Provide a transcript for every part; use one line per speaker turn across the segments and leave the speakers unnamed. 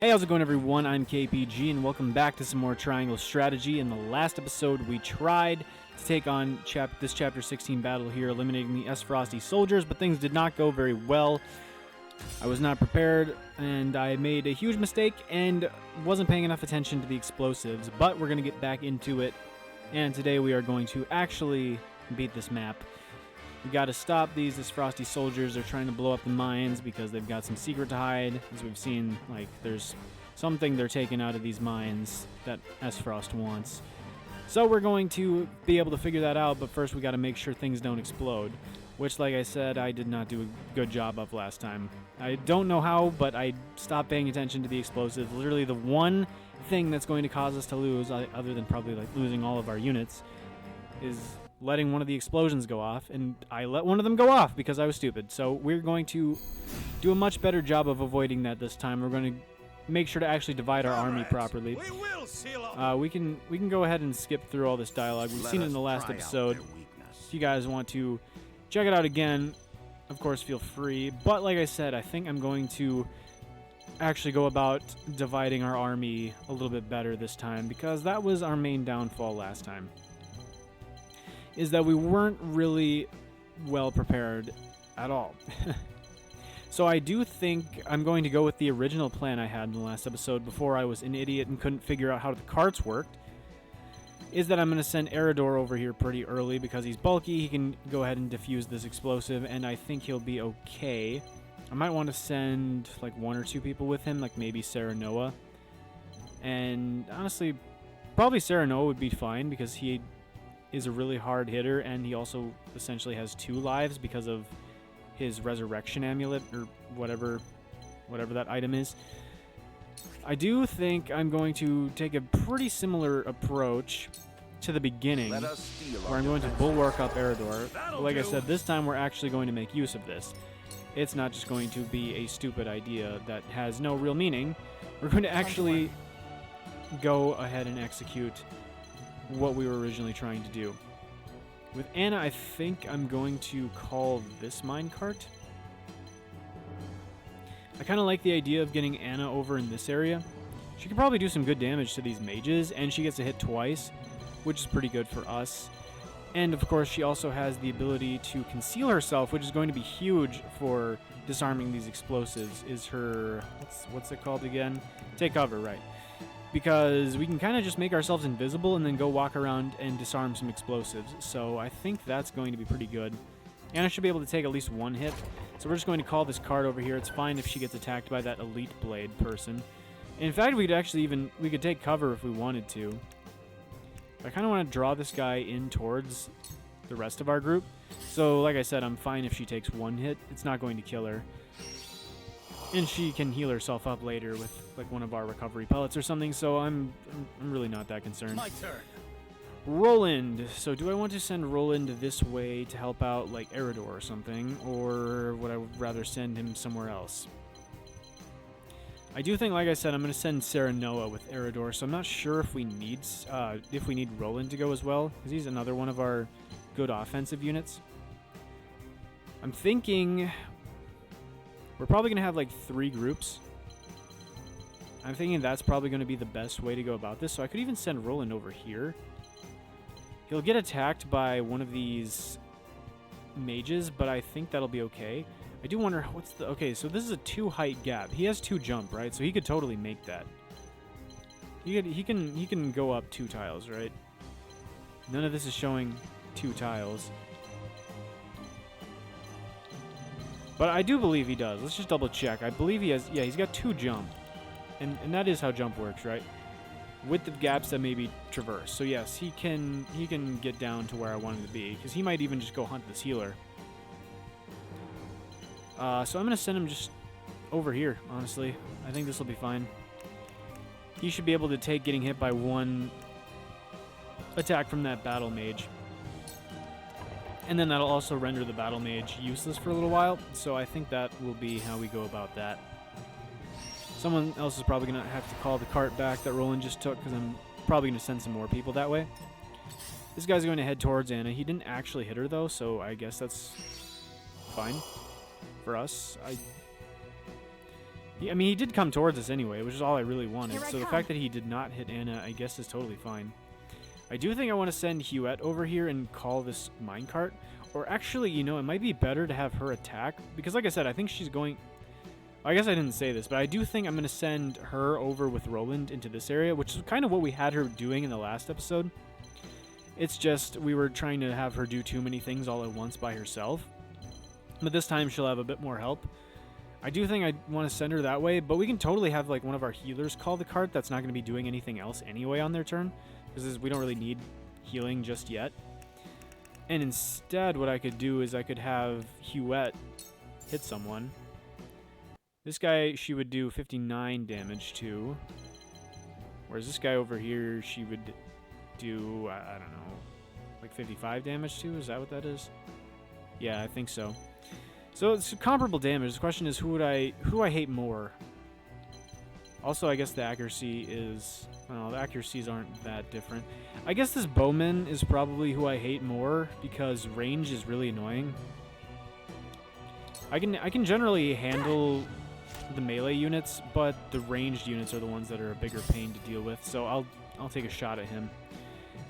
Hey, how's it going, everyone? I'm KPG, and welcome back to some more Triangle Strategy. In the last episode, we tried to take on this Chapter 16 battle here, eliminating the Aesfrosti soldiers, but things did not go very well. I was not prepared, and I made a huge mistake, and wasn't paying enough attention to the explosives, but we're going to get back into it, and today we are going to actually beat this map. We gotta stop these Aesfrosti soldiers. They're trying to blow up the mines because they've got some secret to hide. As we've seen, like, there's something they're taking out of these mines that Aesfrost wants. So we're going to be able to figure that out, but first we gotta make sure things don't explode. Which, like I said, I did not do a good job of last time. I don't know how, but I stopped paying attention to the explosives. Literally the one thing that's going to cause us to lose, other than probably like losing all of our units, is letting one of the explosions go off, and I let one of them go off because I was stupid. So we're going to do a much better job of avoiding that this time. We're going to make sure to actually divide our army properly. We can go ahead and skip through all this dialogue. We've seen it in the last episode. If you guys want to check it out again, of course, feel free. But like I said, I think I'm going to actually go about dividing our army a little bit better this time, because that was our main downfall last time, is that we weren't really well prepared at all. So I do think I'm going to go with the original plan I had in the last episode before I was an idiot and couldn't figure out how the carts worked, is that I'm going to send Eridor over here pretty early because he's bulky. He can go ahead and defuse this explosive, and I think he'll be okay. I might want to send like one or two people with him, like maybe Serenoa. And honestly, probably Serenoa would be fine because he is a really hard hitter, and he also essentially has 2 lives because of his resurrection amulet, or whatever that item is. I do think I'm going to take a pretty similar approach to the beginning, where I'm going to bulwark up Eridor. But like I said, this time we're actually going to make use of this. It's not just going to be a stupid idea that has no real meaning. We're going to actually go ahead and execute what we were originally trying to do. With Anna, I think I'm going to call this minecart. I kind of like the idea of getting Anna over in this area. She could probably do some good damage to these mages, and she gets to hit twice, which is pretty good for us. And of course, she also has the ability to conceal herself, which is going to be huge for disarming these explosives. Is her... what's it called again? Take cover, right. Because we can kind of just make ourselves invisible and then go walk around and disarm some explosives. So I think that's going to be pretty good. And I should be able to take at least 1 hit. So we're just going to call this card over here. It's fine if she gets attacked by that elite blade person. In fact, we could take cover if we wanted to. I kind of want to draw this guy in towards the rest of our group. So like I said, I'm fine if she takes 1 hit. It's not going to kill her. And she can heal herself up later with like one of our recovery pellets or something, so I'm really not that concerned.
My turn.
Roland. So do I want to send Roland this way to help out like Eridor or something, or would I rather send him somewhere else? I do think, like I said, I'm going to send Serenoa with Eridor, so I'm not sure if we need Roland to go as well, because he's another one of our good offensive units. I'm thinking we're probably going to have like 3 groups. I'm thinking that's probably going to be the best way to go about this. So I could even send Roland over here. He'll get attacked by one of these mages, but I think that'll be okay. I do wonder what's the... Okay, so this is a 2 height gap. He has 2 jump, right? So he could totally make that. He can go up 2 tiles, right? None of this is showing 2 tiles. But I do believe he does. Let's just double check. I believe he has... Yeah, he's got 2 jump. And that is how jump works, right? With the gaps that may be traversed. So yes, he can get down to where I want him to be, because he might even just go hunt this healer. So I'm going to send him just over here, honestly. I think this will be fine. He should be able to take getting hit by 1 attack from that battle mage. And then that'll also render the battle mage useless for a little while. So I think that will be how we go about that. Someone else is probably going to have to call the cart back that Roland just took, because I'm probably going to send some more people that way. This guy's going to head towards Anna. He didn't actually hit her, though, so I guess that's fine for us. I mean, he did come towards us anyway, which is all I really wanted. So the fact that he did not hit Anna, I guess, is totally fine. I do think I want to send Huette over here and call this minecart. Or actually, you know, it might be better to have her attack. Because like I said, I think she's going... I guess I didn't say this, but I do think I'm going to send her over with Roland into this area, which is kind of what we had her doing in the last episode. It's just we were trying to have her do too many things all at once by herself. But this time she'll have a bit more help. I do think I want to send her that way, but we can totally have like one of our healers call the cart that's not going to be doing anything else anyway on their turn. Because we don't really need healing just yet. And instead what I could do is I could have Huette hit someone. This guy she would do 59 damage to. Whereas this guy over here she would do, I don't know, like 55 damage to? Is that what that is? Yeah, I think so. So it's comparable damage. The question is who I hate more? Also, I guess the accuracy is... Well, the accuracies aren't that different. I guess this bowman is probably who I hate more because range is really annoying. I can generally handle the melee units, but the ranged units are the ones that are a bigger pain to deal with. So I'll take a shot at him.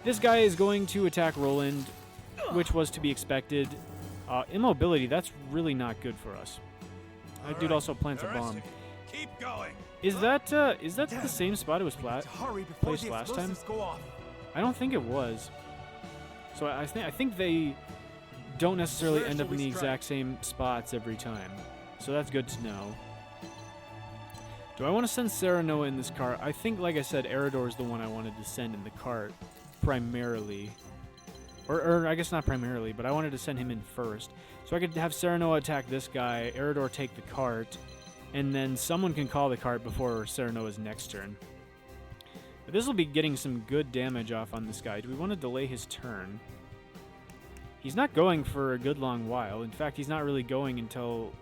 This guy is going to attack Roland, which was to be expected. Immobility, that's really not good for us. That dude also plants a bomb.
Keep going.
Is that the same spot it was placed last time? I don't think it was. So I think they don't necessarily end up in the exact same spots every time. So that's good to know. Do I want to send Serenoa in this cart? I think, like I said, Eridor is the one I wanted to send in the cart primarily. Or I guess not primarily, but I wanted to send him in first. So I could have Serenoa attack this guy, Eridor take the cart, and then someone can call the cart before Serenoa's next turn. But this will be getting some good damage off on this guy. Do we want to delay his turn? He's not going for a good long while. In fact, he's not really going until,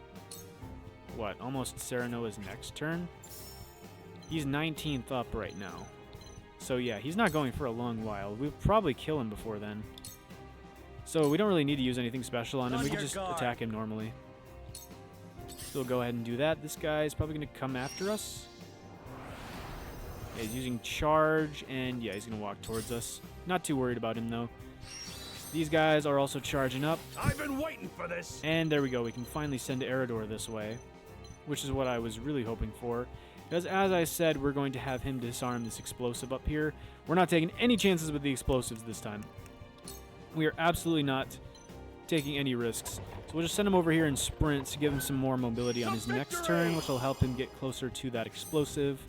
what, almost Serenoa's next turn? He's 19th up right now. So yeah, he's not going for a long while. We'll probably kill him before then. So we don't really need to use anything special on him. We can just attack him normally. So we'll go ahead and do that. This guy is probably going to come after us. Yeah, he's using charge, and yeah, he's going to walk towards us. Not too worried about him, though. These guys are also charging up.
I've been waiting for this.
And there we go. We can finally send Eridor this way, which is what I was really hoping for. Because as I said, we're going to have him disarm this explosive up here. We're not taking any chances with the explosives this time. We are absolutely not taking any risks. So we'll just send him over here in sprints to give him some more mobility on his next turn, which will help him get closer to that explosive.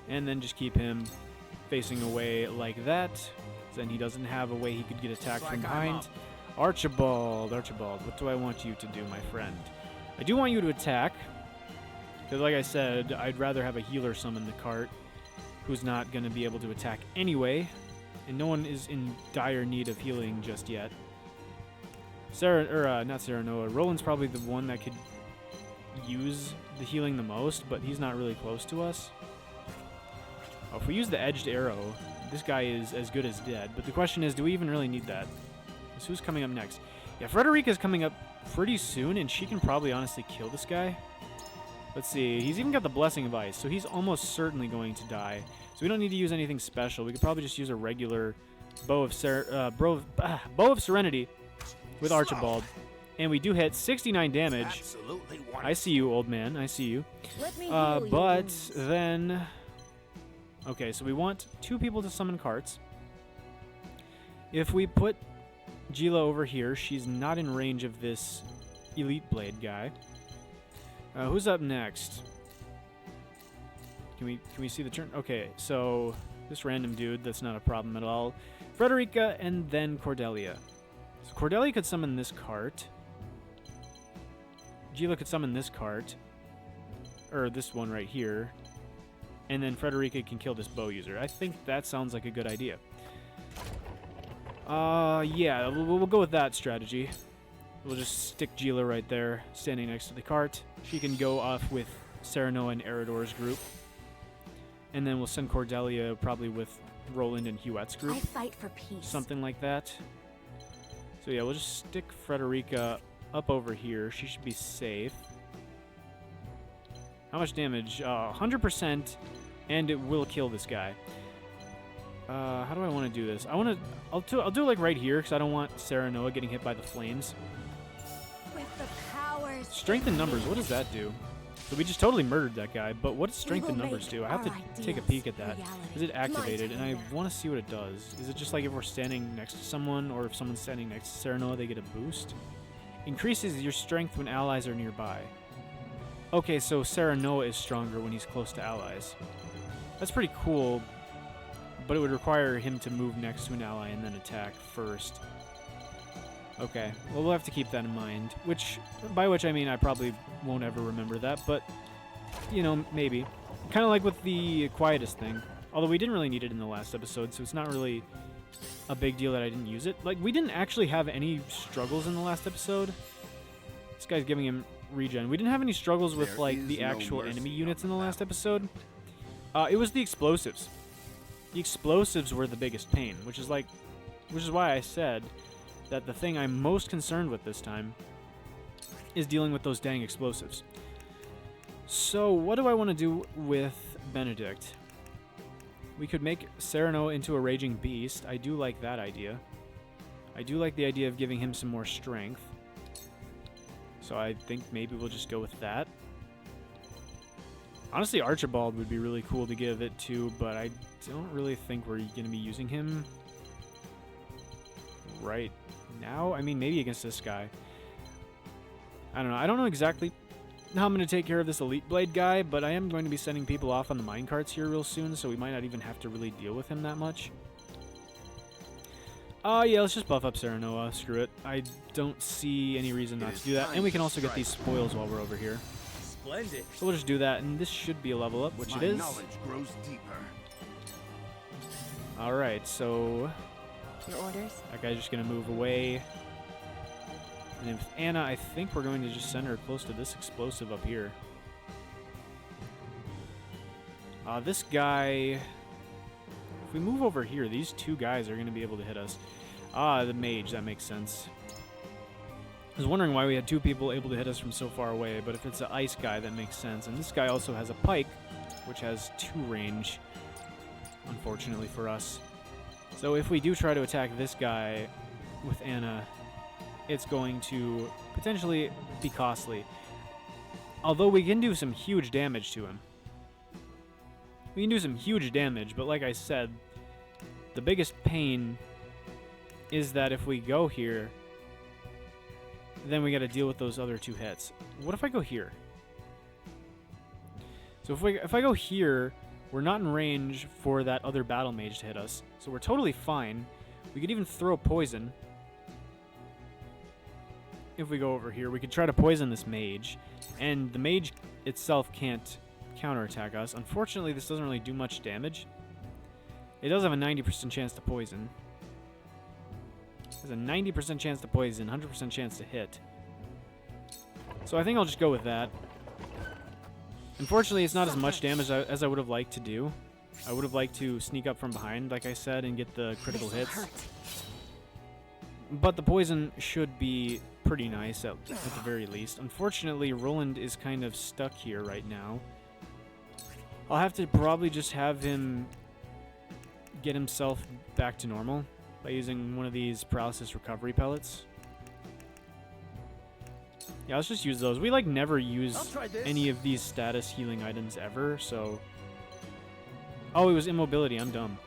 And then just keep him facing away like that. Then he doesn't have a way he could get attacked from behind. Archibald, what do I want you to do, my friend? I do want you to attack. Because like I said, I'd rather have a healer summon the cart who's not going to be able to attack anyway. And no one is in dire need of healing just yet. Not Serenoa. Roland's probably the one that could use the healing the most, but he's not really close to us. Oh, if we use the edged arrow, this guy is as good as dead. But the question is, do we even really need that? So who's coming up next? Yeah, Frederica's coming up pretty soon, and she can probably honestly kill this guy. Let's see. He's even got the Blessing of Ice, so he's almost certainly going to die. So we don't need to use anything special. We could probably just use a regular Bow of Serenity with Archibald. And we do hit 69 damage. I see you, old man. I see you. But then... Okay, so we want 2 people to summon carts. If we put Gila over here, she's not in range of this Elite Blade guy. Who's up next? Can we see the turn? Okay, so this random dude, that's not a problem at all. Frederica and then Cordelia. So Cordelia could summon this cart. Gila could summon this cart. Or this one right here. And then Frederica can kill this bow user. I think that sounds like a good idea. Yeah, we'll go with that strategy. We'll just stick Gila right there, standing next to the cart. She can go off with Serenoa and Eridor's group. And then we'll send Cordelia probably with Roland and Huette's group.
I fight for peace.
Something like that. So yeah, we'll just stick Frederica up over here. She should be safe. How much damage? 100%, and it will kill this guy. How do I want to do this? I'll do it like right here, because I don't want Serenoa getting hit by the flames.
With the powers
Strength in numbers, what does that do? So we just totally murdered that guy, but what does strength in numbers do? I have to take a peek at that. Is it activated? And I want to see what it does. Is it just like if we're standing next to someone, or if someone's standing next to Serenoa, they get a boost? Increases your strength when allies are nearby. Okay, so Serenoa is stronger when he's close to allies. That's pretty cool, but it would require him to move next to an ally and then attack first. Okay, well, we'll have to keep that in mind, by which I mean I probably won't ever remember that, but, you know, maybe. Kind of like with the quietest thing, although we didn't really need it in the last episode, so it's not really a big deal that I didn't use it. Like, we didn't actually have any struggles in the last episode. This guy's giving him regen. We didn't have any struggles with, like, the actual enemy units in the last episode. It was the explosives. The explosives were the biggest pain, which is why I said that the thing I'm most concerned with this time is dealing with those dang explosives. So, what do I want to do with Benedict? We could make Serenoa into a raging beast. I do like that idea. I do like the idea of giving him some more strength. So I think maybe we'll just go with that. Honestly, Archibald would be really cool to give it to, but I don't really think we're going to be using him right now. I mean, maybe against this guy. I don't know. I don't know exactly how I'm going to take care of this Elite Blade guy, but I am going to be sending people off on the minecarts here real soon, so we might not even have to really deal with him that much. Yeah, let's just buff up Serenoa. Screw it. I don't see any reason not to do that. And we can also get these spoils while we're over here.
Splendid.
So we'll just do that, and this should be a level up, which it is.
Knowledge grows deeper.
Alright, so
Your orders?
that guy's just going to move away. And with Anna, I think we're going to just send her close to this explosive up here. This guy... If we move over here, these two guys are going to be able to hit us. The mage, that makes sense. I was wondering why we had two people able to hit us from so far away, but if it's an ice guy, that makes sense. And this guy also has a pike, which has 2 range, unfortunately for us. So if we do try to attack this guy with Anna, it's going to potentially be costly. Although we can do some huge damage to him. We can do some huge damage, but like I said, the biggest pain is that if we go here, then we got to deal with those other 2 hits. What if I go here? So if I go here, we're not in range for that other battle mage to hit us, so we're totally fine. We could even throw poison. If we go over here, we could try to poison this mage, and the mage itself can't counterattack us. Unfortunately, this doesn't really do much damage. It does have a 90% chance to poison. There's a 90% chance to poison, 100% chance to hit. So I think I'll just go with that. Unfortunately, it's not as much damage as I would have liked to do. I would have liked to sneak up from behind, like I said, and get the critical hits. But the poison should be pretty nice at the very least. Unfortunately, Roland is kind of stuck here right now. I'll have to probably just have him get himself back to normal by using one of these paralysis recovery pellets. Yeah, let's just use those. We, like, never use any of these status healing items ever, so... Oh, it was immobility. I'm dumb.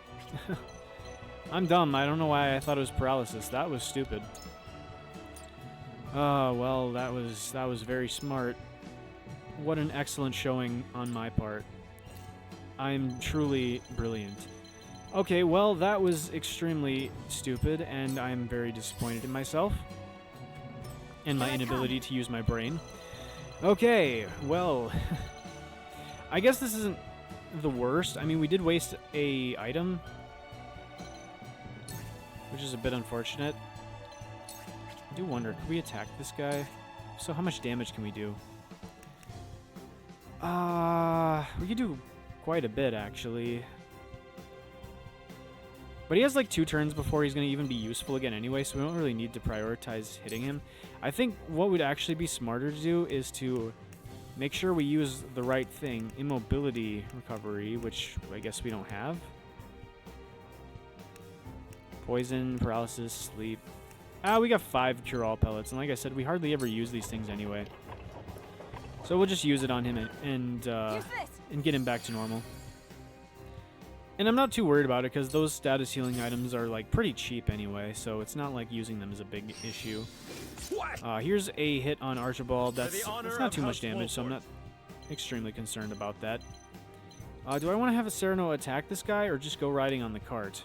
I'm dumb. I don't know why I thought it was paralysis. That was stupid. Oh, well, that was very smart. What an excellent showing on my part. I'm truly brilliant. Okay, well, that was extremely stupid, and I'm very disappointed in myself. And my inability to use my brain. Okay, well... I guess this isn't the worst. I mean, we did waste a item, which is a bit unfortunate. I do wonder, could we attack this guy? So how much damage can we do? We could do quite a bit, actually. But he has like 2 turns before he's going to even be useful again anyway, so we don't really need to prioritize hitting him. I think what would actually be smarter to do is to Make sure we use the right thing. Immobility recovery, which I guess we don't have. Poison, paralysis, sleep. We got 5 cure-all pellets, and like I said, we hardly ever use these things anyway. So we'll just use it on him and get him back to normal. And I'm not too worried about it, because those status healing items are like pretty cheap anyway, so it's not like using them is a big issue. Here's a hit on Archibald. That's not too much damage, so I'm not extremely concerned about that. Do I want to have a Serenoa attack this guy, or just go riding on the cart?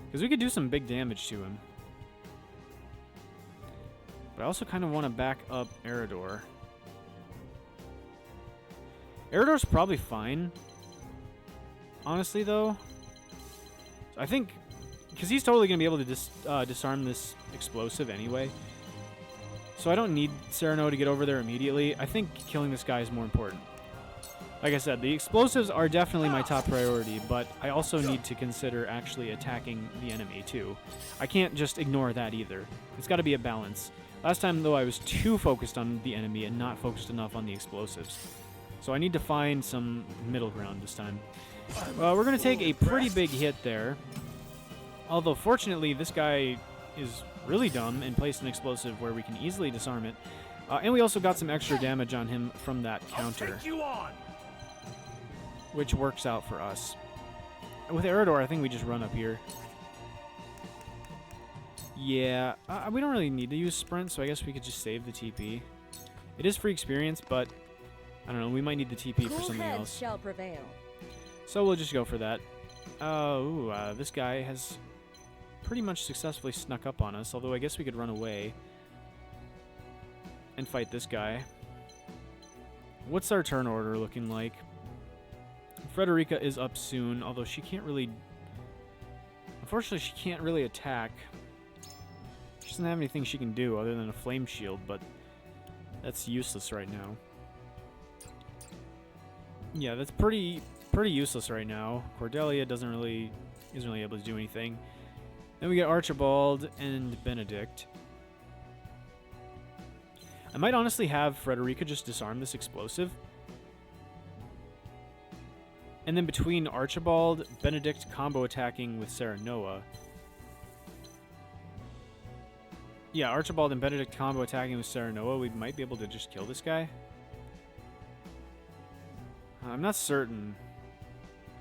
Because we could do some big damage to him. But I also kind of want to back up Eridor. Eridor's probably fine. Honestly, though. I think... Because he's totally going to be able to disarm this explosive anyway. So I don't need Serenoa to get over there immediately. I think killing this guy is more important. Like I said, the explosives are definitely my top priority, but I also need to consider actually attacking the enemy too. I can't just ignore that either. It's got to be a balance. Last time, though, I was too focused on the enemy and not focused enough on the explosives. So I need to find some middle ground this time. We're going to take a pretty big hit there. Although, fortunately, this guy is really dumb and placed an explosive where we can easily disarm it. And we also got some extra damage on him from that counter, which works out for us. With Eridor, I think we just run up here. Yeah, we don't really need to use Sprint, so I guess we could just save the TP. It is free experience, but I don't know, we might need the TP for something else.
Shall prevail.
So we'll just go for that. This guy has pretty much successfully snuck up on us, although I guess we could run away and fight this guy. What's our turn order looking like? Frederica is up soon, although she can't really... Unfortunately, she can't really attack. She doesn't have anything she can do other than a flame shield, but that's useless right now. Yeah, that's pretty useless right now. Cordelia isn't really able to do anything. Then we get Archibald and Benedict. I might honestly have Frederica just disarm this explosive. And then between Archibald, Benedict combo attacking with Serenoa. Yeah, Archibald and Benedict combo attacking with Serenoa, we might be able to just kill this guy. I'm not certain.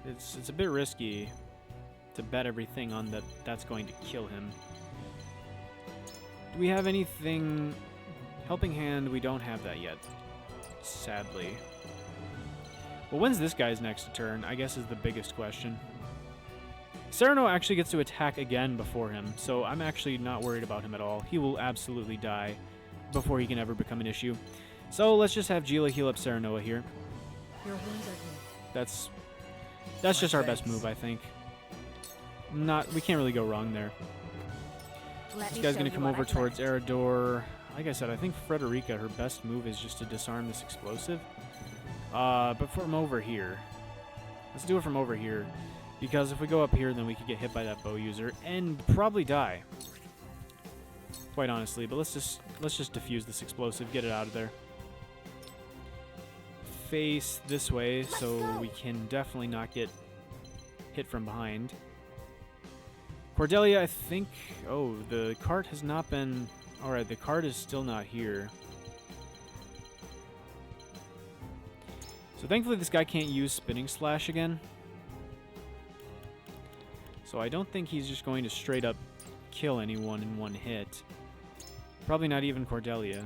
It's a bit risky to bet everything on that's going to kill him. Do we have anything... Helping Hand, we don't have that yet. Sadly. Well, when's this guy's next turn, I guess is the biggest question. Serenoa actually gets to attack again before him, so I'm actually not worried about him at all. He will absolutely die before he can ever become an issue. So let's just have Gila heal up Serenoa here.
Your wounds are healed.
That's just our best move, I think. We can't really go wrong there. This guy's going to come over towards Eridor. Like I said, I think Frederica, her best move is just to disarm this explosive. But from over here. Let's do it from over here. Because if we go up here, then we could get hit by that bow user and probably die. Quite honestly, but let's just defuse this explosive, get it out of there. Face this way so we can definitely not get hit from behind. Cordelia, I think... Oh, the cart has not been... Alright, the cart is still not here. So thankfully this guy can't use Spinning Slash again. So I don't think he's just going to straight up kill anyone in one hit. Probably not even Cordelia.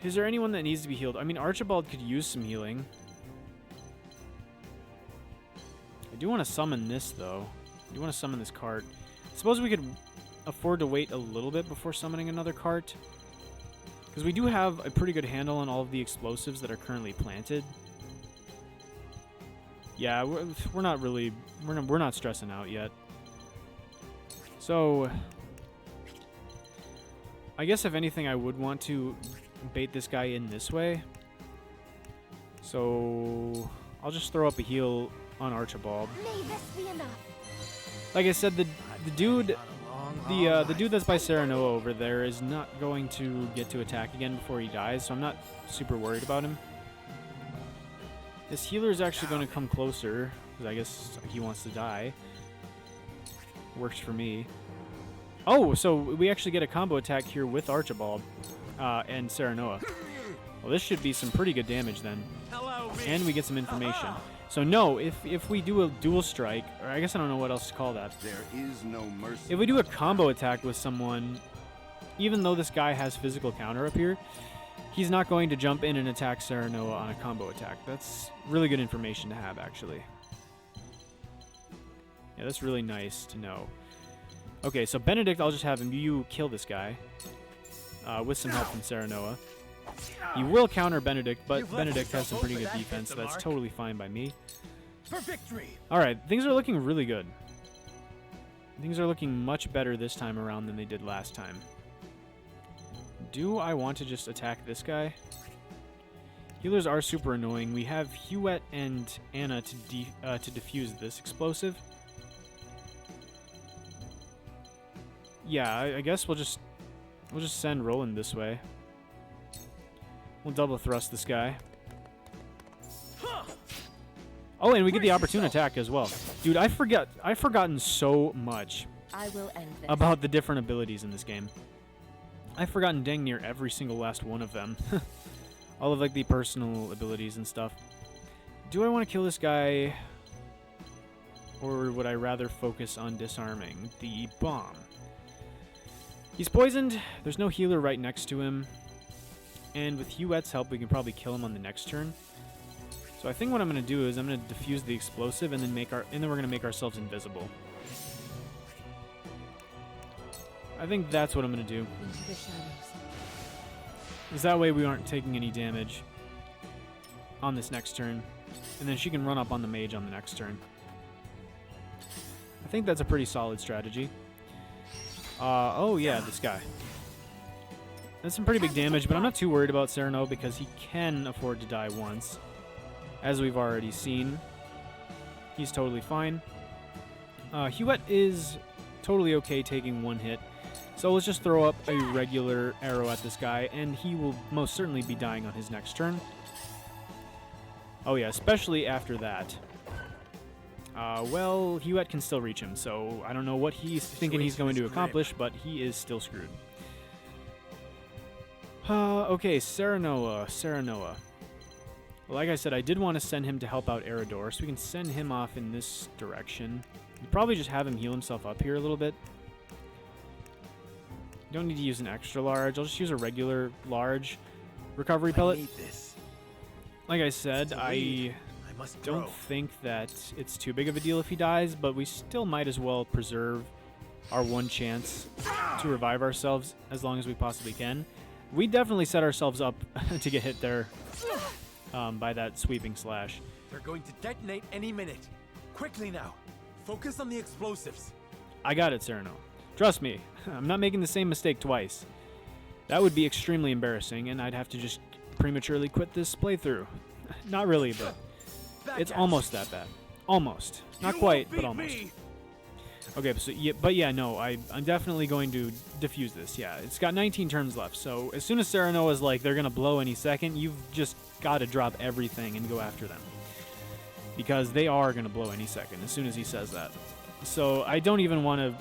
Is there anyone that needs to be healed? I mean, Archibald could use some healing. I do want to summon this, though. I do want to summon this cart. I suppose we could afford to wait a little bit before summoning another cart. Because we do have a pretty good handle on all of the explosives that are currently planted. Yeah, we're not really... We're not stressing out yet. So... I guess if anything, I would want to bait this guy in this way. So... I'll just throw up a heal on Archibald.
May this be enough.
Like I said, the dude the dude that's by Serenoa over there is not going to get to attack again before he dies, so I'm not super worried about him. This healer is actually going to come closer, because I guess he wants to die. Works for me. Oh, so we actually get a combo attack here with Archibald and Serenoa. Well, this should be some pretty good damage then. And we get some information. So no, if we do a dual strike, or I guess I don't know what else to call that.
There is no mercy.
If we do a combo attack with someone, even though this guy has physical counter up here, he's not going to jump in and attack Serenoa on a combo attack. That's really good information to have, actually. Yeah, that's really nice to know. Okay, so Benedict, I'll just have him. You kill this guy with some help from Serenoa. You will counter Benedict, but Benedict has some pretty good defense, so that's totally fine by me.
For victory.
All right, things are looking really good. Things are looking much better this time around than they did last time. Do I want to just attack this guy? Healers are super annoying. We have Huette and Anna to defuse this explosive. Yeah, I guess we'll just send Roland this way. We'll double thrust this guy. Oh, and we get the opportune attack as well. Dude, I've forgotten so much
I will end this.
about the different abilities in this game. I've forgotten dang near every single last one of them. All of like the personal abilities and stuff. Do I want to kill this guy? Or would I rather focus on disarming the bomb? He's poisoned. There's no healer right next to him. And with Huette's help, we can probably kill him on the next turn. So I think what I'm going to do is I'm going to defuse the explosive and then we're going to make ourselves invisible. I think that's what I'm going to do.
Into the shadows.
Because that way we aren't taking any damage on this next turn. And then she can run up on the mage on the next turn. I think that's a pretty solid strategy. Oh yeah, this guy. That's some pretty big damage, but I'm not too worried about Serenoa because he can afford to die once. As we've already seen. He's totally fine. Huette is totally okay taking one hit. So let's just throw up a regular arrow at this guy, and he will most certainly be dying on his next turn. Oh yeah, especially after that. Well, Huette can still reach him, so I don't know what he's thinking he's going to accomplish, but he is still screwed. Okay, Serenoa. Like I said, I did want to send him to help out Eridor, so we can send him off in this direction. We'll probably just have him heal himself up here a little bit. You don't need to use an extra large. I'll just use a regular large recovery pellet. Like I said, I don't think that it's too big of a deal if he dies, but we still might as well preserve our one chance to revive ourselves as long as we possibly can. We definitely set ourselves up to get hit there by that sweeping slash.
They're going to detonate any minute. Quickly now. Focus on the explosives.
I got it, Serenoa. Trust me, I'm not making the same mistake twice. That would be extremely embarrassing, and I'd have to just prematurely quit this playthrough. Not really, but it's almost that bad. Almost. Not quite, but almost. Okay, so no, I'm definitely going to defuse this. Yeah, it's got 19 turns left, so as soon as Serenoa is like they're gonna blow any second, you've just got to drop everything and go after them, because they are gonna blow any second as soon as he says that. So I don't even want to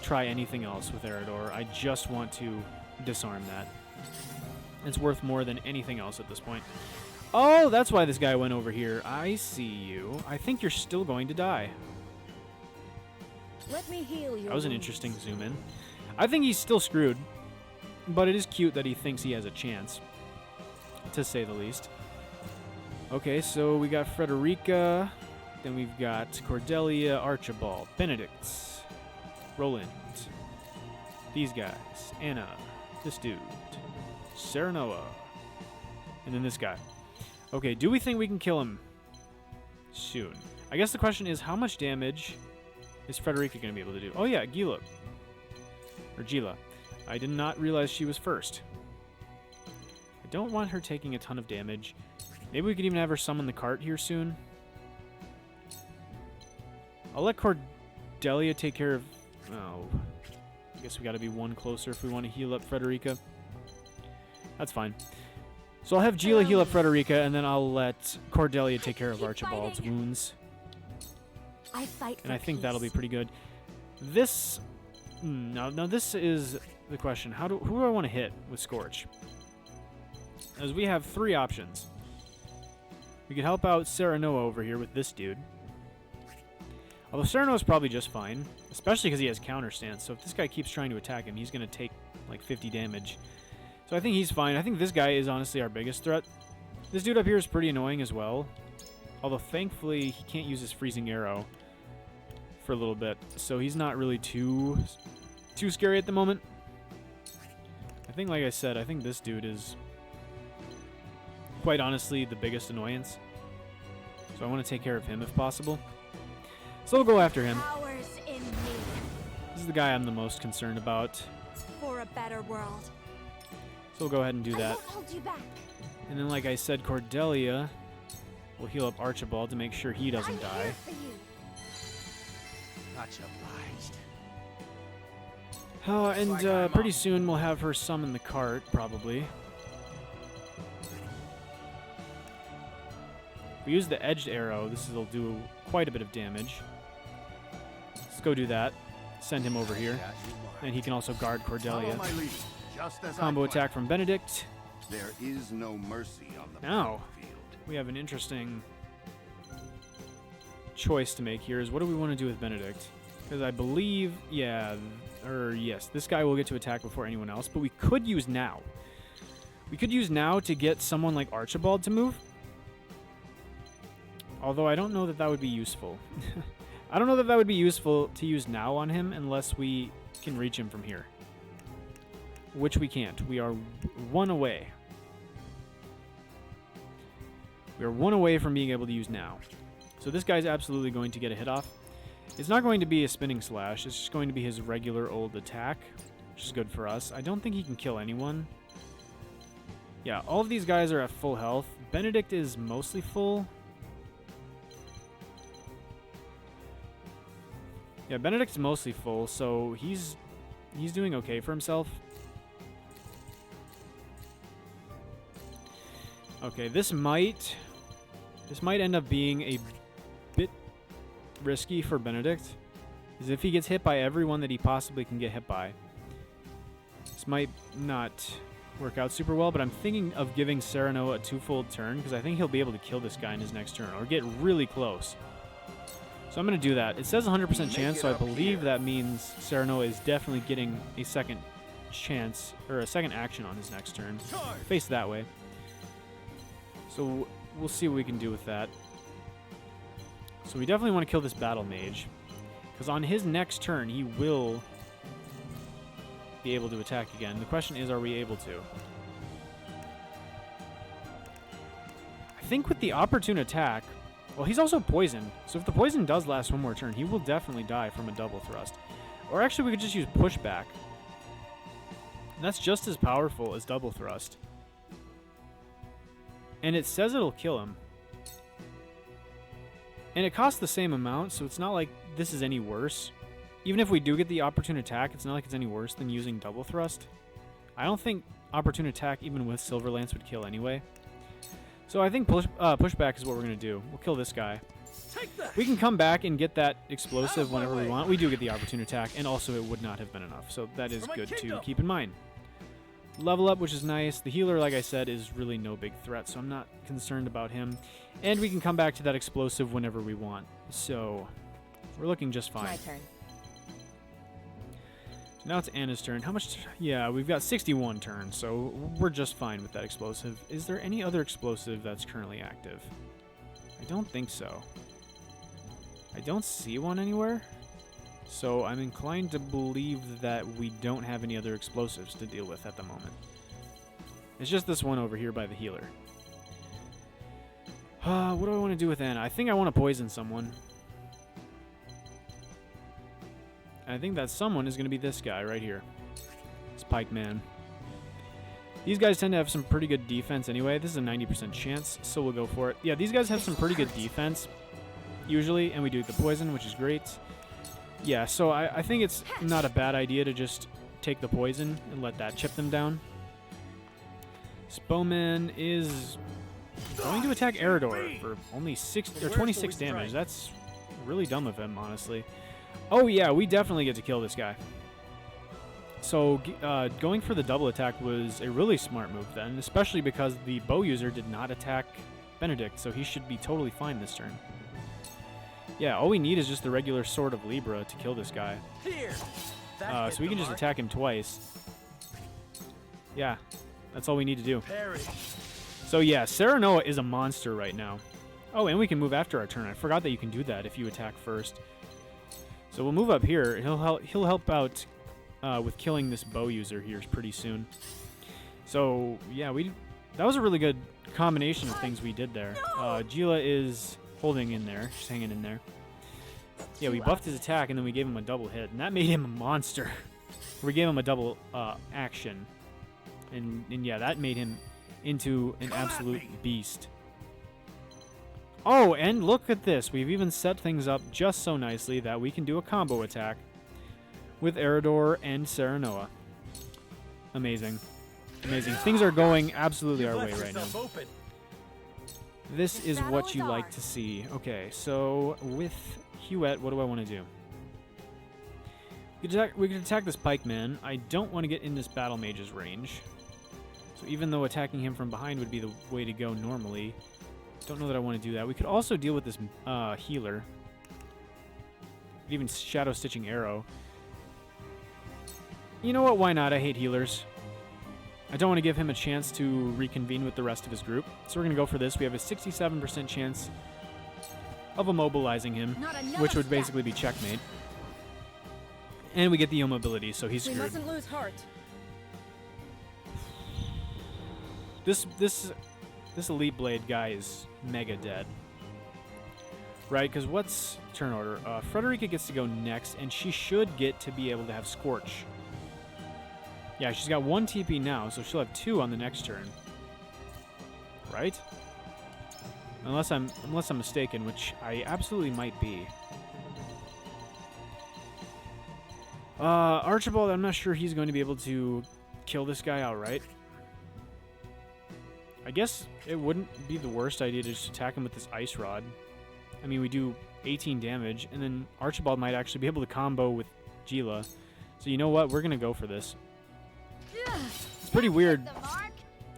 try anything else with Eridor. I just want to disarm that. It's worth more than anything else at this point. Oh, that's why this guy went over here. I see you. I think you're still going to die.
Let me heal you.
That was an interesting zoom in. I think he's still screwed, but it is cute that he thinks he has a chance, to say the least. Okay, so we got Frederica, then we've got Cordelia, Archibald, Benedict, Roland, these guys, Anna, this dude, Serenoa, and then this guy. Okay, do we think we can kill him soon? I guess the question is, how much damage is Frederica going to be able to do? Oh yeah, Gila. I did not realize she was first. I don't want her taking a ton of damage. Maybe we could even have her summon the cart here soon. I'll let Cordelia take care of... Oh. I guess we got to be one closer if we want to heal up Frederica. That's fine. So I'll have Gila heal up Frederica, and then I'll let Cordelia take care of Archibald's wounds.
I fight
And I think that'll be pretty good. This... No, this is the question. Who do I want to hit with Scorch? As we have 3 options. We could help out Serenoa over here with this dude. Although Serenoa's probably just fine, especially because he has counter stance. So if this guy keeps trying to attack him, he's going to take like 50 damage. So I think he's fine. I think this guy is honestly our biggest threat. This dude up here is pretty annoying as well. Although thankfully he can't use his freezing arrow for a little bit. So he's not really too scary at the moment. I think, like I said, I think this dude is quite honestly the biggest annoyance. So I want to take care of him if possible. So we'll go after him.
Powers in me
This is the guy I'm the most concerned about.
for a better world.
So we'll go ahead and do
I
that.
won't hold you back.
And then, like I said, Cordelia will heal up Archibald to make sure he doesn't
I'm
die.
here for you.
Much obliged.
And pretty soon we'll have her summon the cart, probably. If we use the edged arrow, will do quite a bit of damage. Let's go do that. Send him over here. And he can also guard Cordelia.
Follow my lead, just as I
Combo
planned.
attack from Benedict.
There is no mercy on the
Now,
battlefield.
we have an interesting choice to make here. Is what do we want to do with Benedict? Because I believe, yes, this guy will get to attack before anyone else, but we could use now. We could use now to get someone like Archibald to move. Although I don't know that that would be useful. I don't know that that would be useful to use now on him unless we can reach him from here. Which we can't. We are 1 away. We are 1 away from being able to use now. So this guy's absolutely going to get a hit off. It's not going to be a spinning slash. It's just going to be his regular old attack, which is good for us. I don't think he can kill anyone. Yeah, all of these guys are at full health. Benedict is mostly full. Yeah, Benedict's mostly full, so he's doing okay for himself. Okay, this might end up being a bit risky for Benedict, because if he gets hit by everyone that he possibly can get hit by, this might not work out super well, but I'm thinking of giving Serenoa a 2-fold turn, because I think he'll be able to kill this guy in his next turn, or get really close. So I'm going to do that. It says 100% chance, so I believe that means Serenoa is definitely getting a second chance, or a second action on his next turn. Face that way. So we'll see what we can do with that. So we definitely want to kill this battle mage, because on his next turn he will be able to attack again. The question is, are we able to? I think with the opportune attack, well, he's also poisoned, so if the poison does last 1 more turn, he will definitely die from a double thrust. Or actually, we could just use pushback. And that's just as powerful as double thrust. And it says it'll kill him. And it costs the same amount, so it's not like this is any worse. Even if we do get the opportune attack, it's not like it's any worse than using double thrust. I don't think opportune attack, even with Silver Lance, would kill anyway. So I think pushback is what we're going to do. We'll kill this guy. We can come back and get that explosive whenever we want. We do get the opportune attack, and also it would not have been enough. So that is good to keep in mind. Level up, which is nice. The healer, like I said, is really no big threat, so I'm not concerned about him. And we can come back to that explosive whenever we want. So we're looking just fine.
My turn.
Now it's Anna's turn. How much? Yeah, we've got 61 turns, so we're just fine with that explosive. Is there any other explosive that's currently active? I don't think so. I don't see one anywhere. So I'm inclined to believe that we don't have any other explosives to deal with at the moment. It's just this one over here by the healer. What do I want to do with Anna? I think I want to poison someone. I think that someone is going to be this guy right here. This Pike Man. These guys tend to have some pretty good defense anyway. This is a 90% chance, so we'll go for it. Yeah, these guys have some pretty good defense, usually, and we do the poison, which is great. Yeah, so I think it's not a bad idea to just take the poison and let that chip them down. Spowman is going to attack Eridor for only 26 damage. That's really dumb of him, honestly. Oh yeah, we definitely get to kill this guy. So going for the double attack was a really smart move then, especially because the bow user did not attack Benedict, so he should be totally fine this turn. Yeah, all we need is just the regular Sword of Libra to kill this guy.
Here.
So we can just attack him twice. Yeah, that's all we need to do.
Parry.
So yeah, Serenoa is a monster right now. Oh, and we can move after our turn. I forgot that you can do that if you attack first. So we'll move up here. He'll help out with killing this bow user here pretty soon. So yeah, that was a really good combination of things we did there. Gila is holding in there, just hanging in there. Yeah, we buffed his attack and then we gave him a double hit, and that made him a monster. We gave him a double action, and yeah, that made him into an absolute beast. Oh, and look at this. We've even set things up just so nicely that we can do a combo attack with Eridor and Serenoa. Amazing. Amazing. Things are going absolutely our way right now. This is what you like to see. Okay, so with Huette, what do I want to do? We could attack this pikeman. I don't want to get in this battle mage's range. So even though attacking him from behind would be the way to go normally, don't know that I want to do that. We could also deal with this healer. Even Shadow Stitching Arrow. You know what? Why not? I hate healers. I don't want to give him a chance to reconvene with the rest of his group. So we're going to go for this. We have a 67% chance of immobilizing him, which would basically be checkmate. And we get the immobility, so he's screwed.
We mustn't lose heart.
This Elite Blade guy is mega dead. Right, because what's turn order? Frederica gets to go next, and she should get to be able to have Scorch. Yeah, she's got 1 TP now, so she'll have 2 on the next turn. Right? Unless I'm mistaken, which I absolutely might be. Archibald, I'm not sure he's going to be able to kill this guy outright. I guess it wouldn't be the worst idea to just attack him with this Ice Rod. I mean, we do 18 damage, and then Archibald might actually be able to combo with Gila. So you know what? We're going to go for this. It's pretty weird,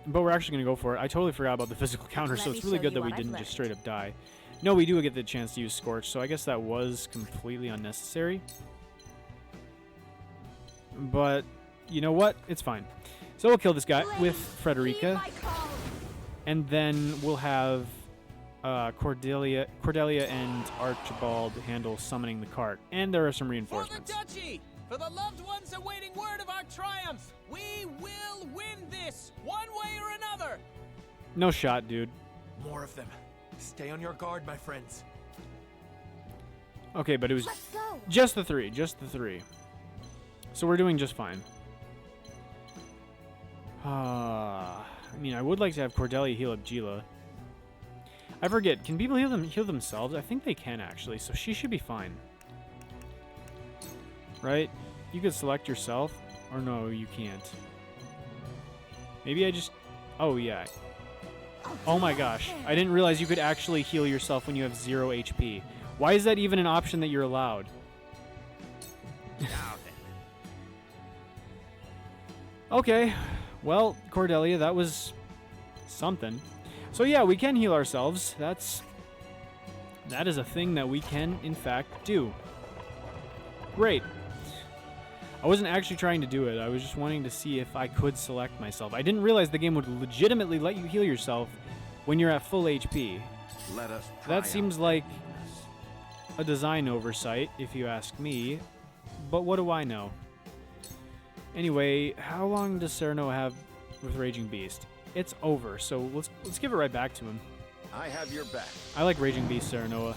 but we're actually going to go for it. I totally forgot about the physical counter, so it's really good that we didn't just straight up die. No, we do get the chance to use Scorch, so I guess that was completely unnecessary. But you know what? It's fine. So we'll kill this guy with Frederica, and then we'll have Cordelia and Archibald handle summoning the cart, and there are some reinforcements.
For the Duchy! For the loved ones awaiting word of our triumph! We will win this, one way or another!
No shot, dude.
More of them. Stay on your guard, my friends.
Okay, but it was
Let's go.
just the 3, just the 3. So we're doing just fine. I mean, I would like to have Cordelia heal up Gila. I forget, can people heal themselves? I think they can, actually, so she should be fine. Right? You could select yourself, or no, you can't. Maybe I just... Oh, yeah. Oh my gosh. I didn't realize you could actually heal yourself when you have 0 HP. Why is that even an option that you're allowed? Okay. Well, Cordelia, that was something. So yeah, we can heal ourselves. That is a thing that we can, in fact, do. Great. I wasn't actually trying to do it. I was just wanting to see if I could select myself. I didn't realize the game would legitimately let you heal yourself when you're at full HP.
Let us
That seems like a design oversight, if you ask me. But what do I know? Anyway, how long does Serenoa have with Raging Beast? It's over, so let's give it right back to him.
I have your back.
I like Raging Beast Serenoa.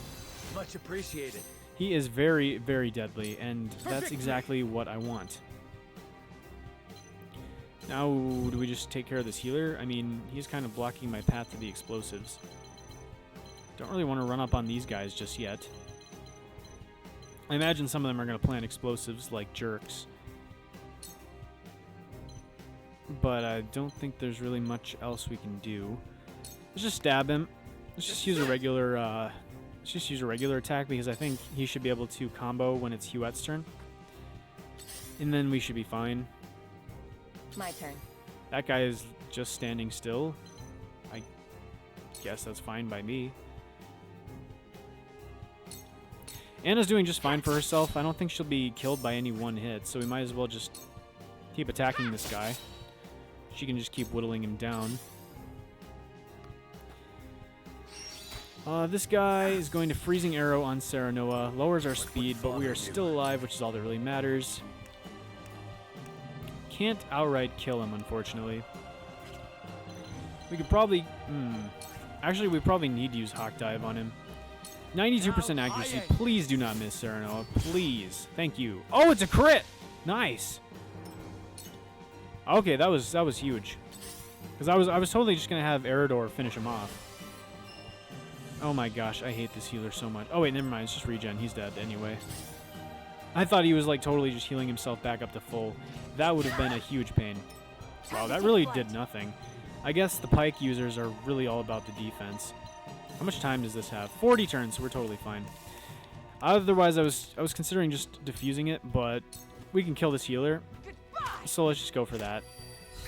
Much appreciated.
He is very, very deadly, and that's exactly what I want. Now, do we just take care of this healer? I mean, he's kind of blocking my path to the explosives. Don't really want to run up on these guys just yet. I imagine some of them are going to plant explosives like jerks. But I don't think there's really much else we can do. Let's just stab him. Let's just use a regular attack because I think he should be able to combo when it's Huette's turn. And then we should be fine.
My turn.
That guy is just standing still. I guess that's fine by me. Anna's doing just fine for herself. I don't think she'll be killed by any one hit, so we might as well just keep attacking this guy. She can just keep whittling him down. This guy is going to Freezing Arrow on Serenoa. Lowers our speed, but we are still alive, which is all that really matters. Can't outright kill him, unfortunately. We could probably... Actually, we probably need to use Hawk Dive on him. 92% accuracy. Please do not miss, Serenoa. Please. Thank you. Oh, it's a crit! Nice! Okay, that was huge. Because I was totally just going to have Eridor finish him off. Oh my gosh, I hate this healer so much. Oh wait, never mind, it's just regen. He's dead anyway. I thought he was like totally just healing himself back up to full. That would have been a huge pain. Wow, that really did nothing. I guess the Pike users are really all about the defense. How much time does this have? 40 turns, so we're totally fine. Otherwise, I was considering just defusing it, but we can kill this healer. So let's just go for that.